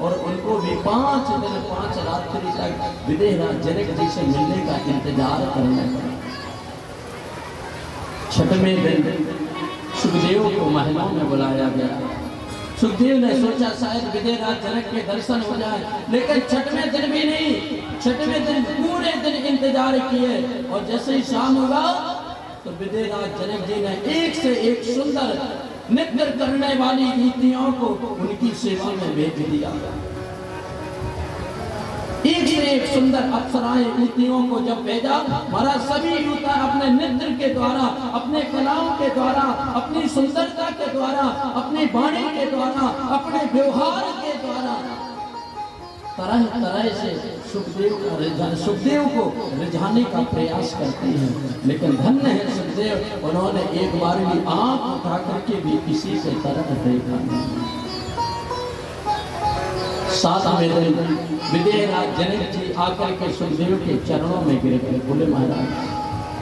और उनको भी 5 दिन 5 रात्रि तक विदेहराज जनक जी से मिलने का इंतजार करना पड़ा। छठवें दिन सुखदेव को महलों में बुलाया गया। सुखदेव ने सोचा शायद विदेहराज जनक के दर्शन हो जाए, लेकिन छठवें दिन भी नहीं, छठवें दिन पूरे दिन इंतजार किए, और जैसे ही शाम हुआ तो विदेहराज जनक जी ने एक से एक सुंदर नृत्य करने वाली युवतियों को उनकी सेवा में भेज दिया। एक से एक सुंदर अप्सराएं युवतियों को जब भेजा, महाराज सभी युवता अपने नृत्य के द्वारा, अपने कलाओं के द्वारा, अपनी सुंदरता के द्वारा, अपनी वाणी के द्वारा, अपने व्यवहार के द्वारा तरह तरह से सुखदेव को रिझाने का प्रयास करते हैं। लेकिन धन्य है सुखदेव, उन्होंने एक बार भी आंख उठा करके भी किसी से तरफ देखा नहीं। 7वें दिन विदेहराज जनक जी आकर के सुखदेव के चरणों में गिर गए। बोले महाराज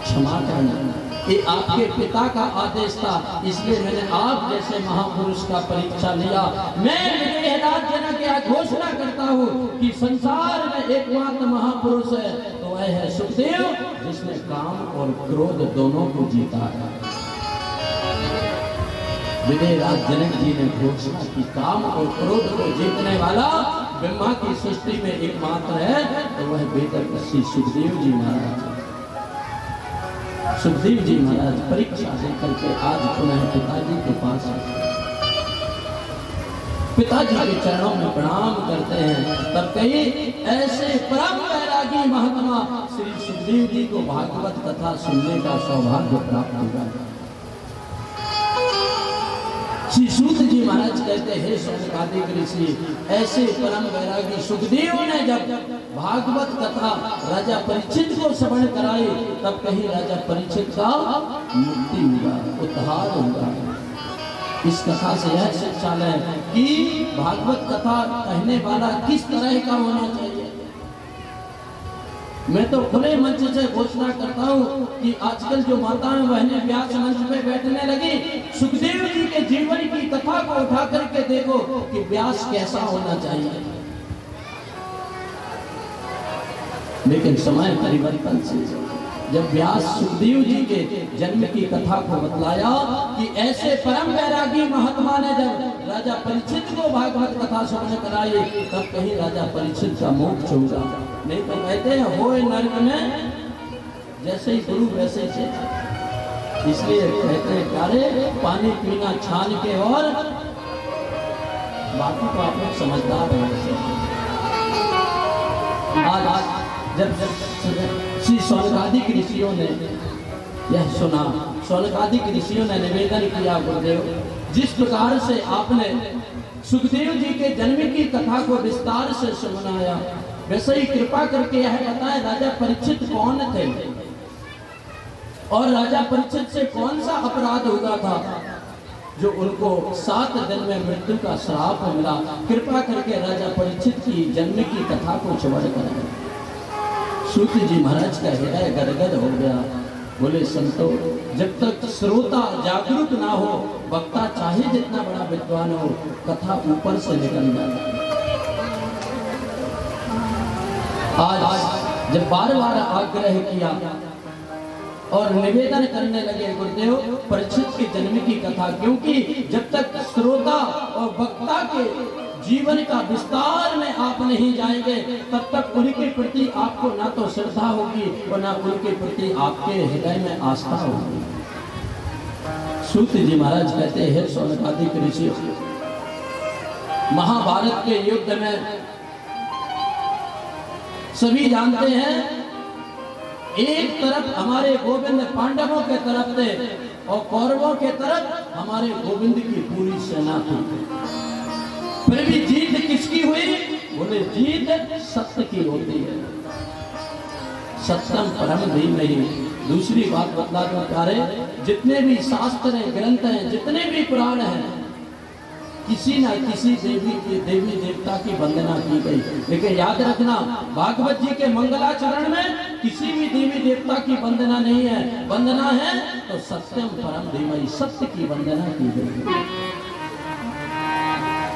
क्षमा करना, ये आपके पिता का आदेश था, इसलिए मैंने आप जैसे महापुरुष का परीक्षा लिया। मैं विदेहराज जनक यह घोषणा करता हूँ कि संसार में एकमात्र महापुरुष है तो वह है सुखदेव, जिसने काम और क्रोध दोनों को जीता है। विदेहराज जनक जी ने घोषणा की काम और क्रोध को जीतने वाला ब्रह्मा की सृष्टि में एकमात्र है तो वह बेहतर श्री सुखदेव जी महाराज। सुखदेव जी महाराज परीक्षा देकर के आज पुनः पिताजी के पास पिताजी के चरणों में प्रणाम करते हैं। तब कहीं ऐसे परम वैरागी महात्मा श्री सुखदेव जी को भागवत कथा सुनने का सौभाग्य प्राप्त हुआ। श्री सूत जी महाराज कहते हैं, शौनकादिक ऋषि ऐसे परम वैरागी सुखदेव ने जब भागवत कथा राजा परीक्षित को श्रवण कराई, तब कहीं राजा परीक्षित का मुक्ति हुआ, उद्धार हुआ। इस कथा से यह शिक्षा है कि भागवत कथा कहने वाला किस तरह का होना चाहिए। मैं तो खुले मंच से घोषणा करता हूँ कि आजकल जो माताएं बहनें व्यास मंच पे बैठने लगी, सुखदेव जी के जीवन की कथा को उठा करके देखो कि व्यास कैसा होना चाहिए। लेकिन समय परिवर्तन से जब व्यास सुखदेव जी के जन्म की कथा को बतलाया कि ऐसे परम वैरागी महात्मा ने जब राजा परीक्षित को भागवत कथा श्रवण कराई, तब कहीं राजा परीक्षित का मोक्ष होगा। नहीं तो कहते हैं होए नर्क में जैसे ही गुरु वैसे ही। इसलिए कहते हैं प्यारे पानी पीना छान के, और बाकी को आप लोग समझदार हैं। आज जब श्री शौनकादिक ऋषियों ने यह सुना, शौनकादिक ऋषियों ने निवेदन किया, गुरुदेव जिस प्रकार से आपने सुखदेव जी के जन्म की कथा को विस्तार से सुनाया, वैसे ही कृपा करके यह बताएं राजा परीक्षित कौन थे और राजा परीक्षित से कौन सा अपराध हुआ था जो उनको 7 दिन में मृत्यु का श्राप मिला। कृपा करके राजा परीक्षित की जन्म की कथा को श्रवण करें। सूत जी महाराज का हृदय गदगद हो गया। बोले संतो, जब तक श्रोता जागरूक ना हो, वक्ता चाहे जितना बड़ा विद्वान हो, कथा ऊपर से निकल जाए। आज जब बार बार आग्रह किया और निवेदन करने लगे गुरुदेव परीक्षित के जन्म की कथा, क्योंकि जब तक श्रोता और वक्ता के जीवन का विस्तार में आप नहीं जाएंगे, तब तक उनके प्रति आपको ना तो श्रद्धा होगी और ना उनके प्रति आपके हृदय में आस्था होगी। सूत जी महाराज कहते हैं, शौनकादिक ऋषि, महाभारत के युद्ध में सभी जानते हैं एक तरफ हमारे गोविंद पांडवों के तरफ थे और कौरवों के तरफ हमारे गोविंद की पूरी सेना थी। फिर भी जीत किसकी हुई? बोले जीत सत्य की होती है। सत्यम परम धीमहि। दूसरी बात बतला दो प्यारे, जितने भी शास्त्र हैं, ग्रंथ हैं, जितने भी पुराण हैं, किसी न किसी देवी देवता की वंदना की गई। लेकिन याद रखना, भागवत जी के मंगलाचरण में किसी भी देवी देवता की वंदना नहीं है। वंदना है तो सत्यम परम धीमहि, सत्य की वंदना की गई।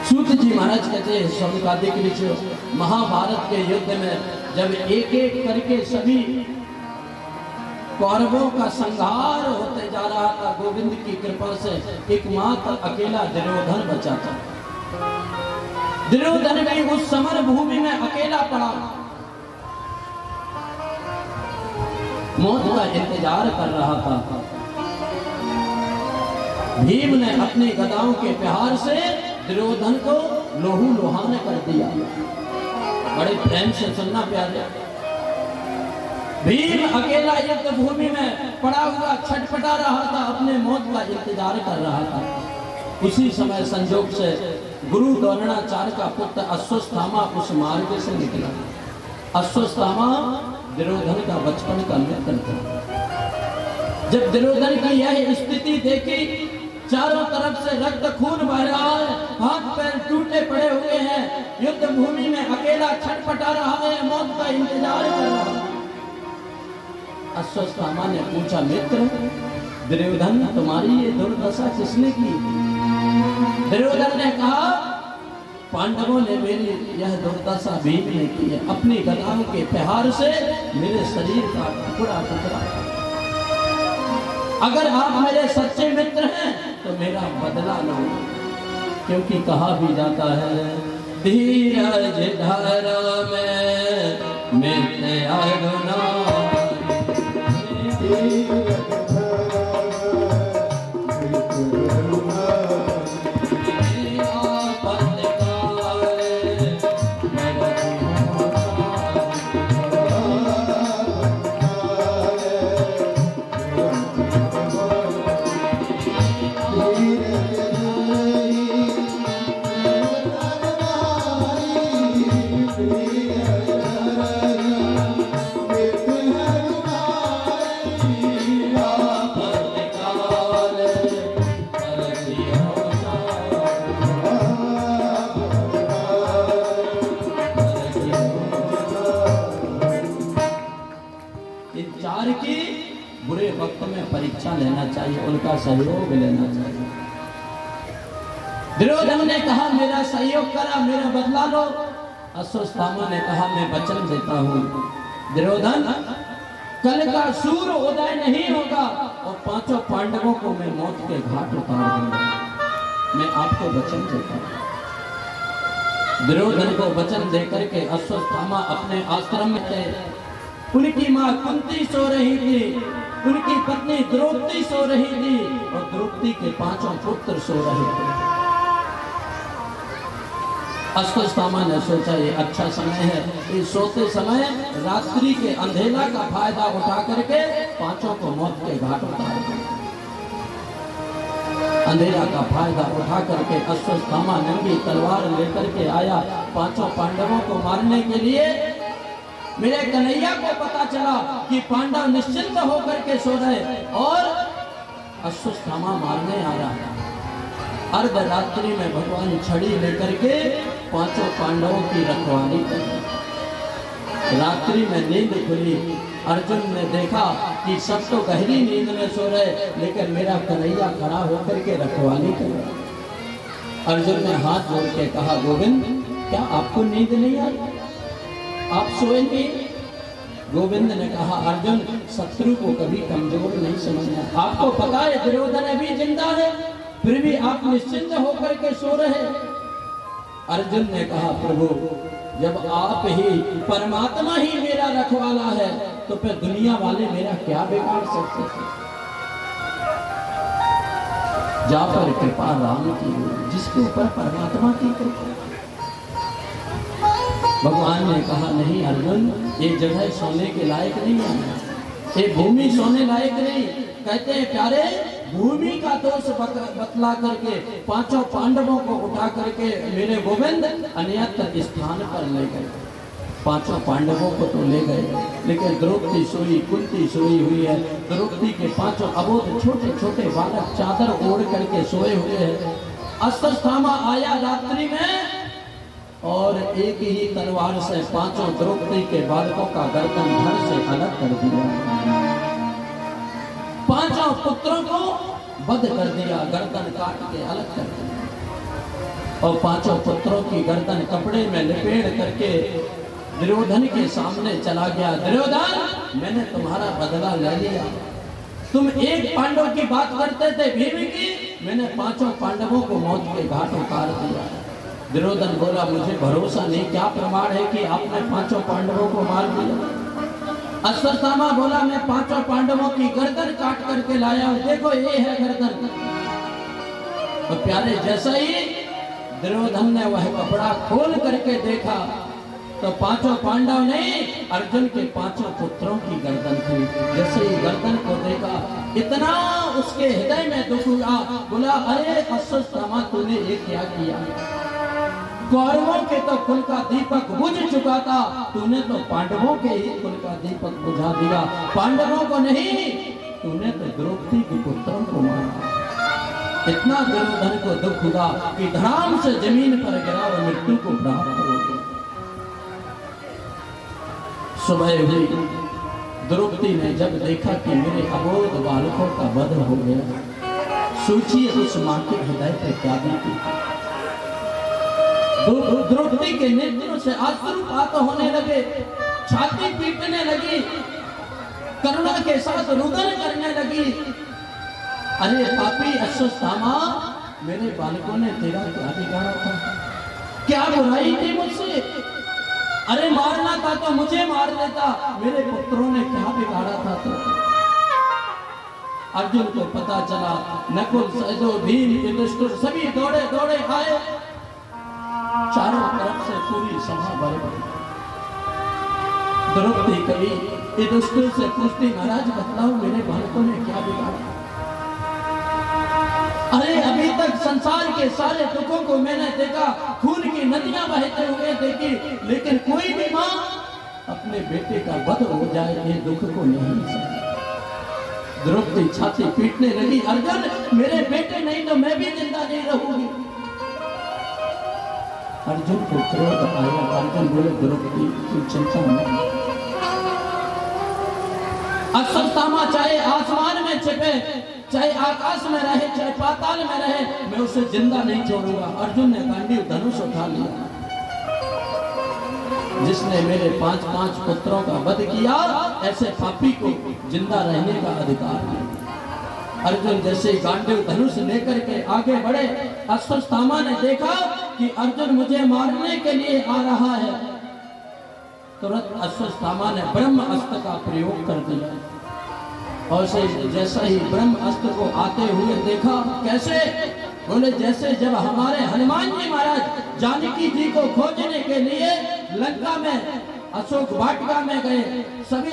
सूत जी महाराज कहते हैं, शौनकादिक ऋषि महाभारत के युद्ध में जब एक एक करके सभी कौरवों का संहार होते जा रहा था, गोविंद की कृपा से एकमात्र अकेला दुर्योधन बचा था। दुर्योधन भी उस समर भूमि में अकेला पड़ा, मौत का इंतजार कर रहा था। भीम ने अपनी गदाओं के प्रहार से दुर्योधन को लोहू लोहान कर दिया। बड़े प्रेम से सुनना प्यारे, भीम अकेला युद्ध भूमि में पड़ा हुआ छटपटा रहा था, अपने मौत का इंतजार कर रहा था। उसी समय संजोग से गुरु द्रोणाचार्य का पुत्र अश्वत्थामा उस मार्ग से निकला। अश्वत्थामा दुर्योधन का बचपन का मित्र था। जब दुर्योधन की यह स्थिति देखी, चारों तरफ से रक्त खून बह रहा है, हाथ पैर टूटे पड़े हुए हैं, युद्ध भूमि में अकेला छटपटा रहा है, मौत का इंतजार कर रहा है। अश्वत्थामा ने पूछा, मित्र दुर्योधन, तुम्हारी ये दुर्दशा किसने की? दुर्योधन ने कहा, पांडवों ने मेरी यह दुर्दशा भीम ने की है। अपनी गदाओं के प्रहार से मेरे शरीर का टुकड़ा टुकड़ा। अगर आप मेरे सच्चे मित्र हैं तो मेरा बदला लो, क्योंकि कहा भी जाता है, धीरज धरा में मित्र अरुणा। बुरे वक्त में परीक्षा लेना चाहिए, उनका सहयोग लेना चाहिए। दुर्योधन ने कहा, मेरा सहयोग करा, मेरा बदला लो। अश्वत्थामा ने कहा, मैं वचन देता हूँ दुर्योधन, कल का सूर्य उदय नहीं होगा और पांचों पांडवों को मैं मौत के घाट उतार दूंगा। मैं आपको वचन देता हूँ। दुर्योधन को वचन देकर के अश्वत्थामा अपने आश्रम में थे। उनकी मां कुंती सो रही थी, उनकी पत्नी द्रौपदी सो रही थी और द्रौपदी के पांचों पुत्र सो रहे थे। अश्वत्थामा ने सोचा, ये अच्छा समय है, इस सोते समय रात्रि के अंधेरा का फायदा उठा करके पांचों को मौत के घाट उतार दिया। अंधेरा का फायदा उठा करके अश्वत्थामा नंगी तलवार लेकर के आया पांचों पांडवों को मारने के लिए। मेरे कन्हैया को पता चला कि पांडव निश्चिंत होकर के सो रहे और अश्वत्थामा मारने आया। अर्धरात्रि में भगवान छड़ी लेकर के पांचों पांडवों की रखवाली कर। रात्रि में नींद खुली, अर्जुन ने देखा कि सब तो गहरी नींद में सो रहे, लेकिन मेरा कन्हैया खड़ा होकर के रखवाली कर रहा। अर्जुन ने हाथ जोड़ के कहा, गोविंद क्या आपको नींद नहीं आई? आप सोए नहीं? गोविंद ने कहा, अर्जुन शत्रु को कभी कमजोर नहीं समझना। आपको पता है दुर्योधन अभी जिंदा है, फिर भी आप निश्चिंत होकर के सो रहे। अर्जुन ने कहा, प्रभु जब आप ही परमात्मा ही मेरा रखवाला है तो फिर दुनिया वाले मेरा क्या बिगाड़ सकते थे। जा पर कृपा राम की, जिसके ऊपर परमात्मा की कृपा। भगवान ने कहा, नहीं अर्जुन, ये जगह सोने के लायक नहीं है। ये भूमि सोने लायक नहीं। कहते हैं प्यारे, भूमि का दोष बतला करके पांचों पांडवों को उठा करके मेरे गोविंद अन्यत्र स्थान पर ले गए। पांचों पांडवों को तो ले गए, लेकिन द्रौपदी सोई, कुंती सोई हुई है। द्रौपदी के पांचों अबोध छोटे छोटे बालक चादर ओढ़ करके सोए हुए हैं। अश्वत्थामा आया रात्रि में और एक ही तलवार से पांचों द्रौपदी के बालकों का गर्दन धड़ से अलग कर दिया। पांचों पुत्रों को वध कर दिया, गर्दन काट के अलग कर दिया। और पांचों पुत्रों की गर्दन कपड़े में लपेट करके दुर्योधन के सामने चला गया। दुर्योधन, मैंने तुम्हारा बदला ले लिया। तुम एक पांडव की बात करते थे भीम की, मैंने पांचों पांडवों को मौत के घाट उतार दिया। दुर्योधन बोला, मुझे भरोसा नहीं, क्या प्रमाण है कि आपने पांचों पांडवों को मार दिया? अश्वत्थामा बोला, मैं पांचों पांडवों की गर्दन काट करके लाया हूं, देखो ये है गर्दन। और प्यारे, जैसा ही दुर्योधन ने वह कपड़ा खोल करके देखा तो पांचों पांडव नहीं, अर्जुन के पांचों पुत्रों की गर्दन थी। जैसे ही गर्दन को देखा, इतना उसके हृदय में दुख हुआ। बोला, अरे अश्वत्थामा, तूने ये क्या किया? कौरवों के तो कुल का दीपक बुझ चुका था, तूने तो पांडवों के ही कुल का दीपक बुझा दिया। पांडवों को नहीं, तूने तो द्रौपदी के पुत्रों को मारा। इतना दुर्योधन को दुख हुआ कि धड़ाम से जमीन पर गिरा और मृत्यु को प्राप्त हो गया। सुबह हुई, द्रौपदी ने जब देखा कि मेरे अबोध बालकों का वध हो गया, सोचिए उस मां के हृदय पर क्या बीती। द्रौपदी के नेत्रों से अश्रुपात होने लगे, छाती पीटने लगी, करुणा के साथ रुदन करने लगी। अरे पापी अश्वत्थामा, मेरे बालकों ने तेरा क्या बिगाड़ा था? क्या बुराई थी मुझसे? अरे मारना था तो मुझे मार देता, मेरे पुत्रों ने क्या बिगाड़ा था? तो अर्जुन को पता चला, नकुल, सहदेव, भीम, युधिष्ठिर सभी दौड़े दौड़े आए। चारों तरफ से पूरी सभा भर गई। द्रौपदी कभी युधिष्ठिर से पूछती, महाराज बतलाओ, मेरे बालकों ने क्या बिगाड़ा? अरे अभी तक संसार के सारे दुखों को मैंने देखा, खून की नदियां बहते हुए देखी, लेकिन कोई भी मां अपने बेटे का वध हो जाए ये दुख को नहीं सही। द्रौपदी छाती पीटने लगी, अर्जुन, मेरे बेटे नहीं तो मैं भी जिंदा नहीं रहूंगी। अर्जुन को क्रोध आया। अर्जुन बोले, द्रौपदी तू चिंता नहीं, अश्वत्थामा चाहे आसमान में छिपे, चाहे आकाश में रहे, चाहे पाताल में रहे, मैं उसे जिंदा नहीं छोड़ूंगा। अर्जुन ने गांडीव धनुष उठा लिया। जिसने मेरे 5 पुत्रों का वध किया, ऐसे पापी को जिंदा रहने का अधिकार नहीं। अर्जुन जैसे गांडीव धनुष लेकर के आगे बढ़े, अश्वत्थामा ने देखा कि अर्जुन मुझे मारने के लिए आ रहा है। तुरंत अश्वत्थामा ने ब्रह्म अस्त्र का प्रयोग कर दिया। और जैसा ही ब्रह्म अस्त्र को आते हुए देखा, कैसे? बोले, जैसे जब हमारे हनुमान जी महाराज जानकी जी को खोजने के लिए लंका में अशोक वाटिका में गए, सभी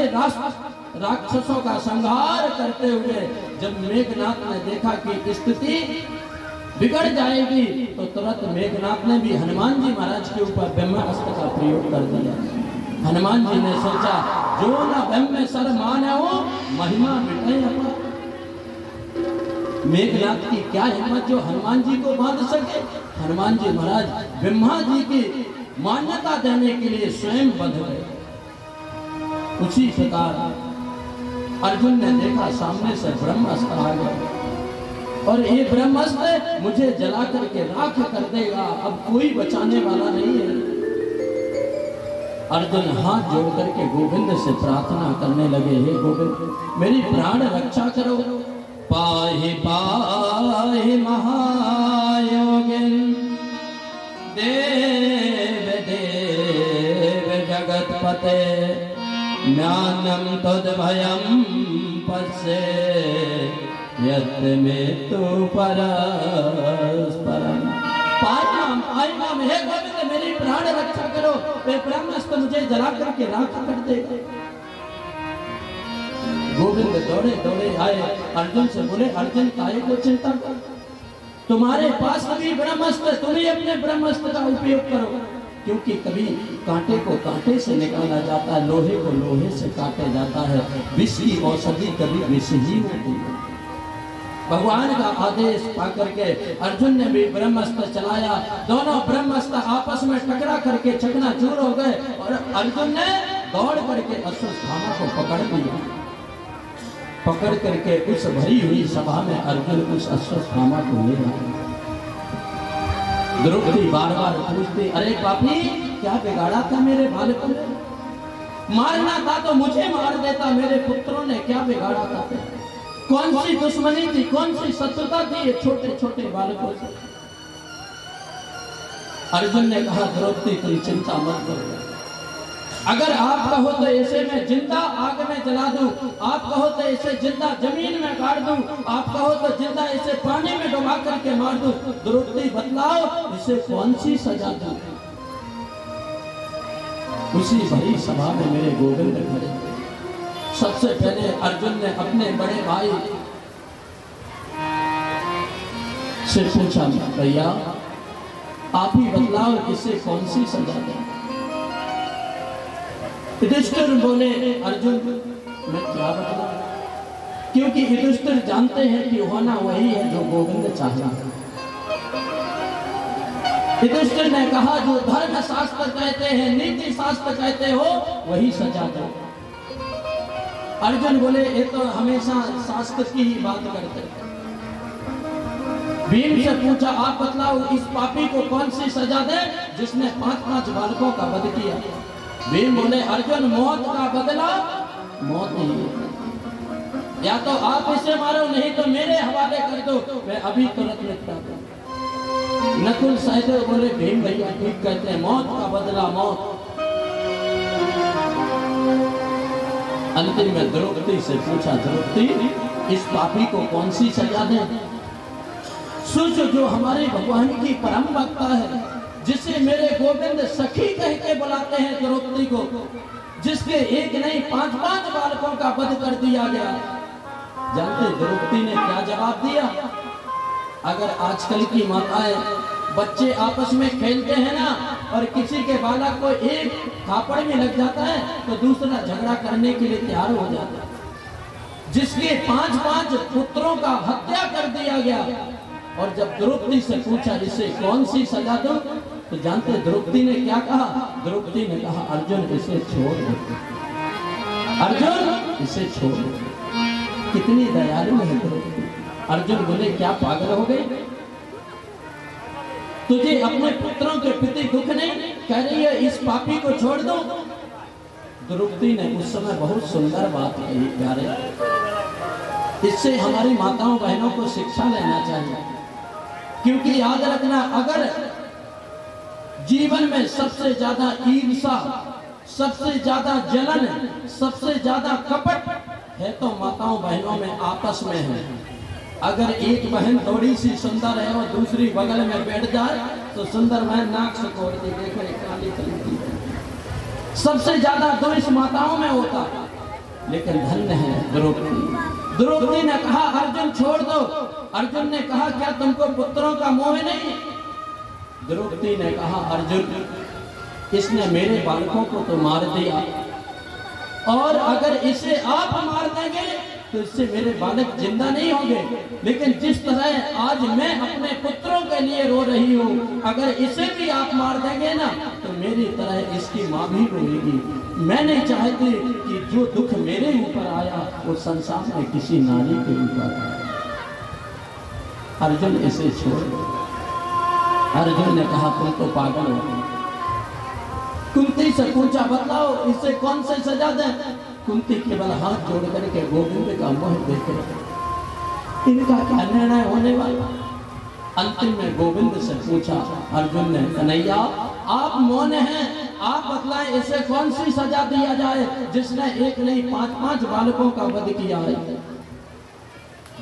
राक्षसों का संहार करते हुए जब मेघनाथ ने देखा कि स्थिति बिगड़ जाएगी, तो तुरंत मेघनाथ ने भी हनुमान जी महाराज के ऊपर ब्रह्मास्त्र का प्रयोग कर दिया। हनुमान जी ने सोचा, जो न ब्रह्म में सर माने हो, महिमा मिटे अपना। मेघनाथ की क्या हिम्मत जो हनुमान जी को बांध सके। हनुमान जी महाराज ब्रह्मा जी की मान्यता देने के लिए स्वयं बंध गए। उसी प्रकार अर्जुन ने देखा सामने से ब्रह्मास्त्र आ गया और ये ब्रह्मास्त्र मुझे जला करके राख कर देगा, अब कोई बचाने वाला नहीं है। अर्जुन हाथ जोड़ करके गोविंद से प्रार्थना करने लगे, हे गोविंद मेरी प्राण रक्षा करो। पाहि पाहि महायोगिन देव देव जगतपते ज्ञानम तद्भयम पश्ये यत् में तु परस्परम। आई नाम हे गोविंद मेरी प्राण रक्षा करो, वे ब्रह्मास्त्र मुझे जला करके राख कर देगा। गोविंद दौड़े दौड़े आए, अर्जुन से बोले, अर्जुन काहे को चिंता कर, तुम्हारे पास अभी ब्रह्मास्त्र, तुम्हें अपने ब्रह्मास्त्र का उपयोग करो, क्योंकि कभी कांटे को कांटे से निकाला जाता है, लोहे को लोहे से काटा जाता है, विष की औषधि कभी विष ही होती है। भगवान का आदेश पाकर के अर्जुन ने भी ब्रह्मास्त्र चलाया, दोनों ब्रह्मास्त्र आपस में टकरा करके चकनाचूर हो गए और अर्जुन ने दौड़ करके अश्वत्थामा को पकड़ लिया। पकड़ करके उस भरी हुई सभा में अर्जुन उस अश्वत्थामा को ले आया। द्रौपदी बार बार पूछती, अरे पापी क्या बिगाड़ा था मेरे बालकों ने, मारना था तो मुझे मार देता, मेरे पुत्रों ने क्या बिगाड़ा था, कौन सी दुश्मनी थी, कौन सी शत्रुता थी ये छोटे छोटे बालकों से। अर्जुन ने कहा, द्रौपदी तुम चिंता मत करो, अगर आप कहो तो ऐसे मैं जिंदा आग में जला दूं, आप कहो तो ऐसे जिंदा जमीन में गाड़ दूं, आप कहो तो जिंदा ऐसे पानी में डुबा करके मार दूं, द्रौपदी बतलाओ इसे कौन सी सजा दूं। उसी भरी सभा में मेरे गोविंद खड़े। सबसे पहले अर्जुन ने अपने बड़े भाई से पूछा, भैया आप ही बतलाओ इसे कौन सी सजा दें। युधिष्ठिर बोले, अर्जुन मैं क्या बताऊं, क्योंकि युधिष्ठिर जानते हैं कि होना वही है जो गोविंद चाहता है। युधिष्ठिर ने कहा, जो धर्म शास्त्र कहते हैं, नीति शास्त्र कहते हो वही सजा दो। अर्जुन बोले, ये तो हमेशा शास्त्र की ही बात करते हैं। भीम से पूछा, आप बतलाओ इस पापी को कौन सी सजा दे जिसने 5-5 बालकों का वध किया। भीम बोले, अर्जुन मौत का बदला मौत नहीं है, या तो आप इसे मारो नहीं तो मेरे हवाले कर दो, मैं अभी तुरंत निपटा दूं। नकुल सहदेव बोले, भीम भैया ठीक कहते हैं, मौत का बदला मौत। अंतिम में द्रौपदी से पूछा, द्रौपदी इस पापी को कौन सी सजा दे। सोच, जो हमारे भगवान की परम भक्ता है, जिसे मेरे गोविंद सखी कह के बुलाते हैं द्रौपदी को, जिसके एक नहीं 5-5 बालकों का वध कर दिया गया। जानते द्रौपदी ने क्या जवाब दिया? अगर आजकल की माताएं बच्चे आपस में खेलते हैं ना और किसी के बालक को एक थापड़ में लग जाता है तो दूसरा झगड़ा करने के लिए तैयार हो जाता है। जिसके 5-5 पुत्रों का हत्या कर दिया गया, और जब द्रौपदी से पूछा इसे कौन सी सजा दो, तो जानते द्रौपदी ने क्या कहा? द्रौपदी ने कहा, अर्जुन इसे छोड़ दो, अर्जुन इसे छोड़ दो। कितनी दयालु है द्रौपदी। अर्जुन बोले, क्या पागल हो गई? तुझे अपने पुत्रों के प्रति दुख नहीं, कह रही है इस पापी को छोड़ दो। द्रौपदी ने उस समय बहुत सुंदर बात कही प्यारे। इससे हमारी माताओं बहनों को शिक्षा लेना चाहिए, क्योंकि याद रखना, अगर जीवन में सबसे ज्यादा ईर्ष्या, सबसे ज्यादा जलन, सबसे ज्यादा कपट है तो माताओं बहनों में आपस में है। अगर एक बहन थोड़ी सी सुंदर है और दूसरी बगल में बैठ जाए तो सुंदर बहन नाक से खोल दी, देखो काली चलती है। सबसे ज्यादा द्वेष माताओं में होता, लेकिन धन्य है द्रौपदी। द्रौपदी ने कहा, अर्जुन छोड़ दो। अर्जुन ने कहा, क्या तुमको पुत्रों का मोह नहीं? द्रौपदी ने कहा, अर्जुन इसने मेरे बालकों को तो मार दिया, और अगर इसे आप मार देंगे तो इससे मेरे बालक जिंदा नहीं होंगे, लेकिन जिस तरह आज मैं अपने पुत्रों के लिए रो रही हूँ, अगर इसे भी आप मार देंगे ना तो मेरी तरह इसकी माँ भी रोएगी। मैं नहीं चाहती कि जो दुख मेरे ऊपर आया वो संसार में किसी नारी के ऊपर आया। अर्जुन इसे छोड़ दो। अर्जुन ने कहा, तुम तो पागल हो। कुंती से पूछा, बताओ इसे कौन से सजा दें? कुंती केवल हाथ जोड़ करके गोविंद का मुंह देखे, इनका क्या निर्णय होने वाला? अंतिम में गोविंद से पूछा अर्जुन ने, कन्हैया आप मौन हैं, आप बतलाएं इसे कौन सी सजा दिया जाए जिसने एक नहीं 5-5 बालकों का वध किया है।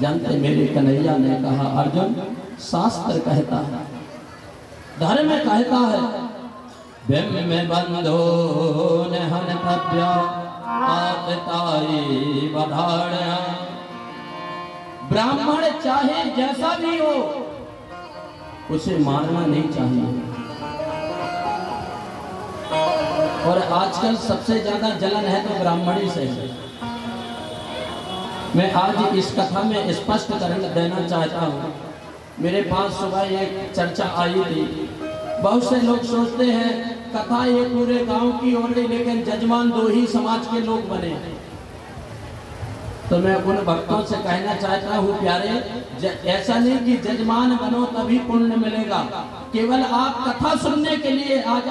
जानते मेरे कन्हैया ने कहा, अर्जुन शास्त्र कहता है, धर्म कहता है, ब्रह्म में बंधो न हन्तव्य आतताई बधाड़ा। ब्राह्मण चाहे जैसा भी हो उसे मारना नहीं चाहिए। और आजकल सबसे ज्यादा जलन है तो ब्राह्मणी से है। मैं आज इस कथा में स्पष्ट कर देना चाहता हूँ। मेरे पास सुबह एक चर्चा आई थी। बहुत से लोग सोचते हैं कथा ये पूरे गांव की हो रही, लेकिन जजमान दो ही समाज के लोग बने। तो मैं उन भक्तों से कहना चाहता हूँ प्यारे, ऐसा नहीं कि जजमान बनो तभी पुण्य मिलेगा। केवल आप कथा सुनने के लिए आज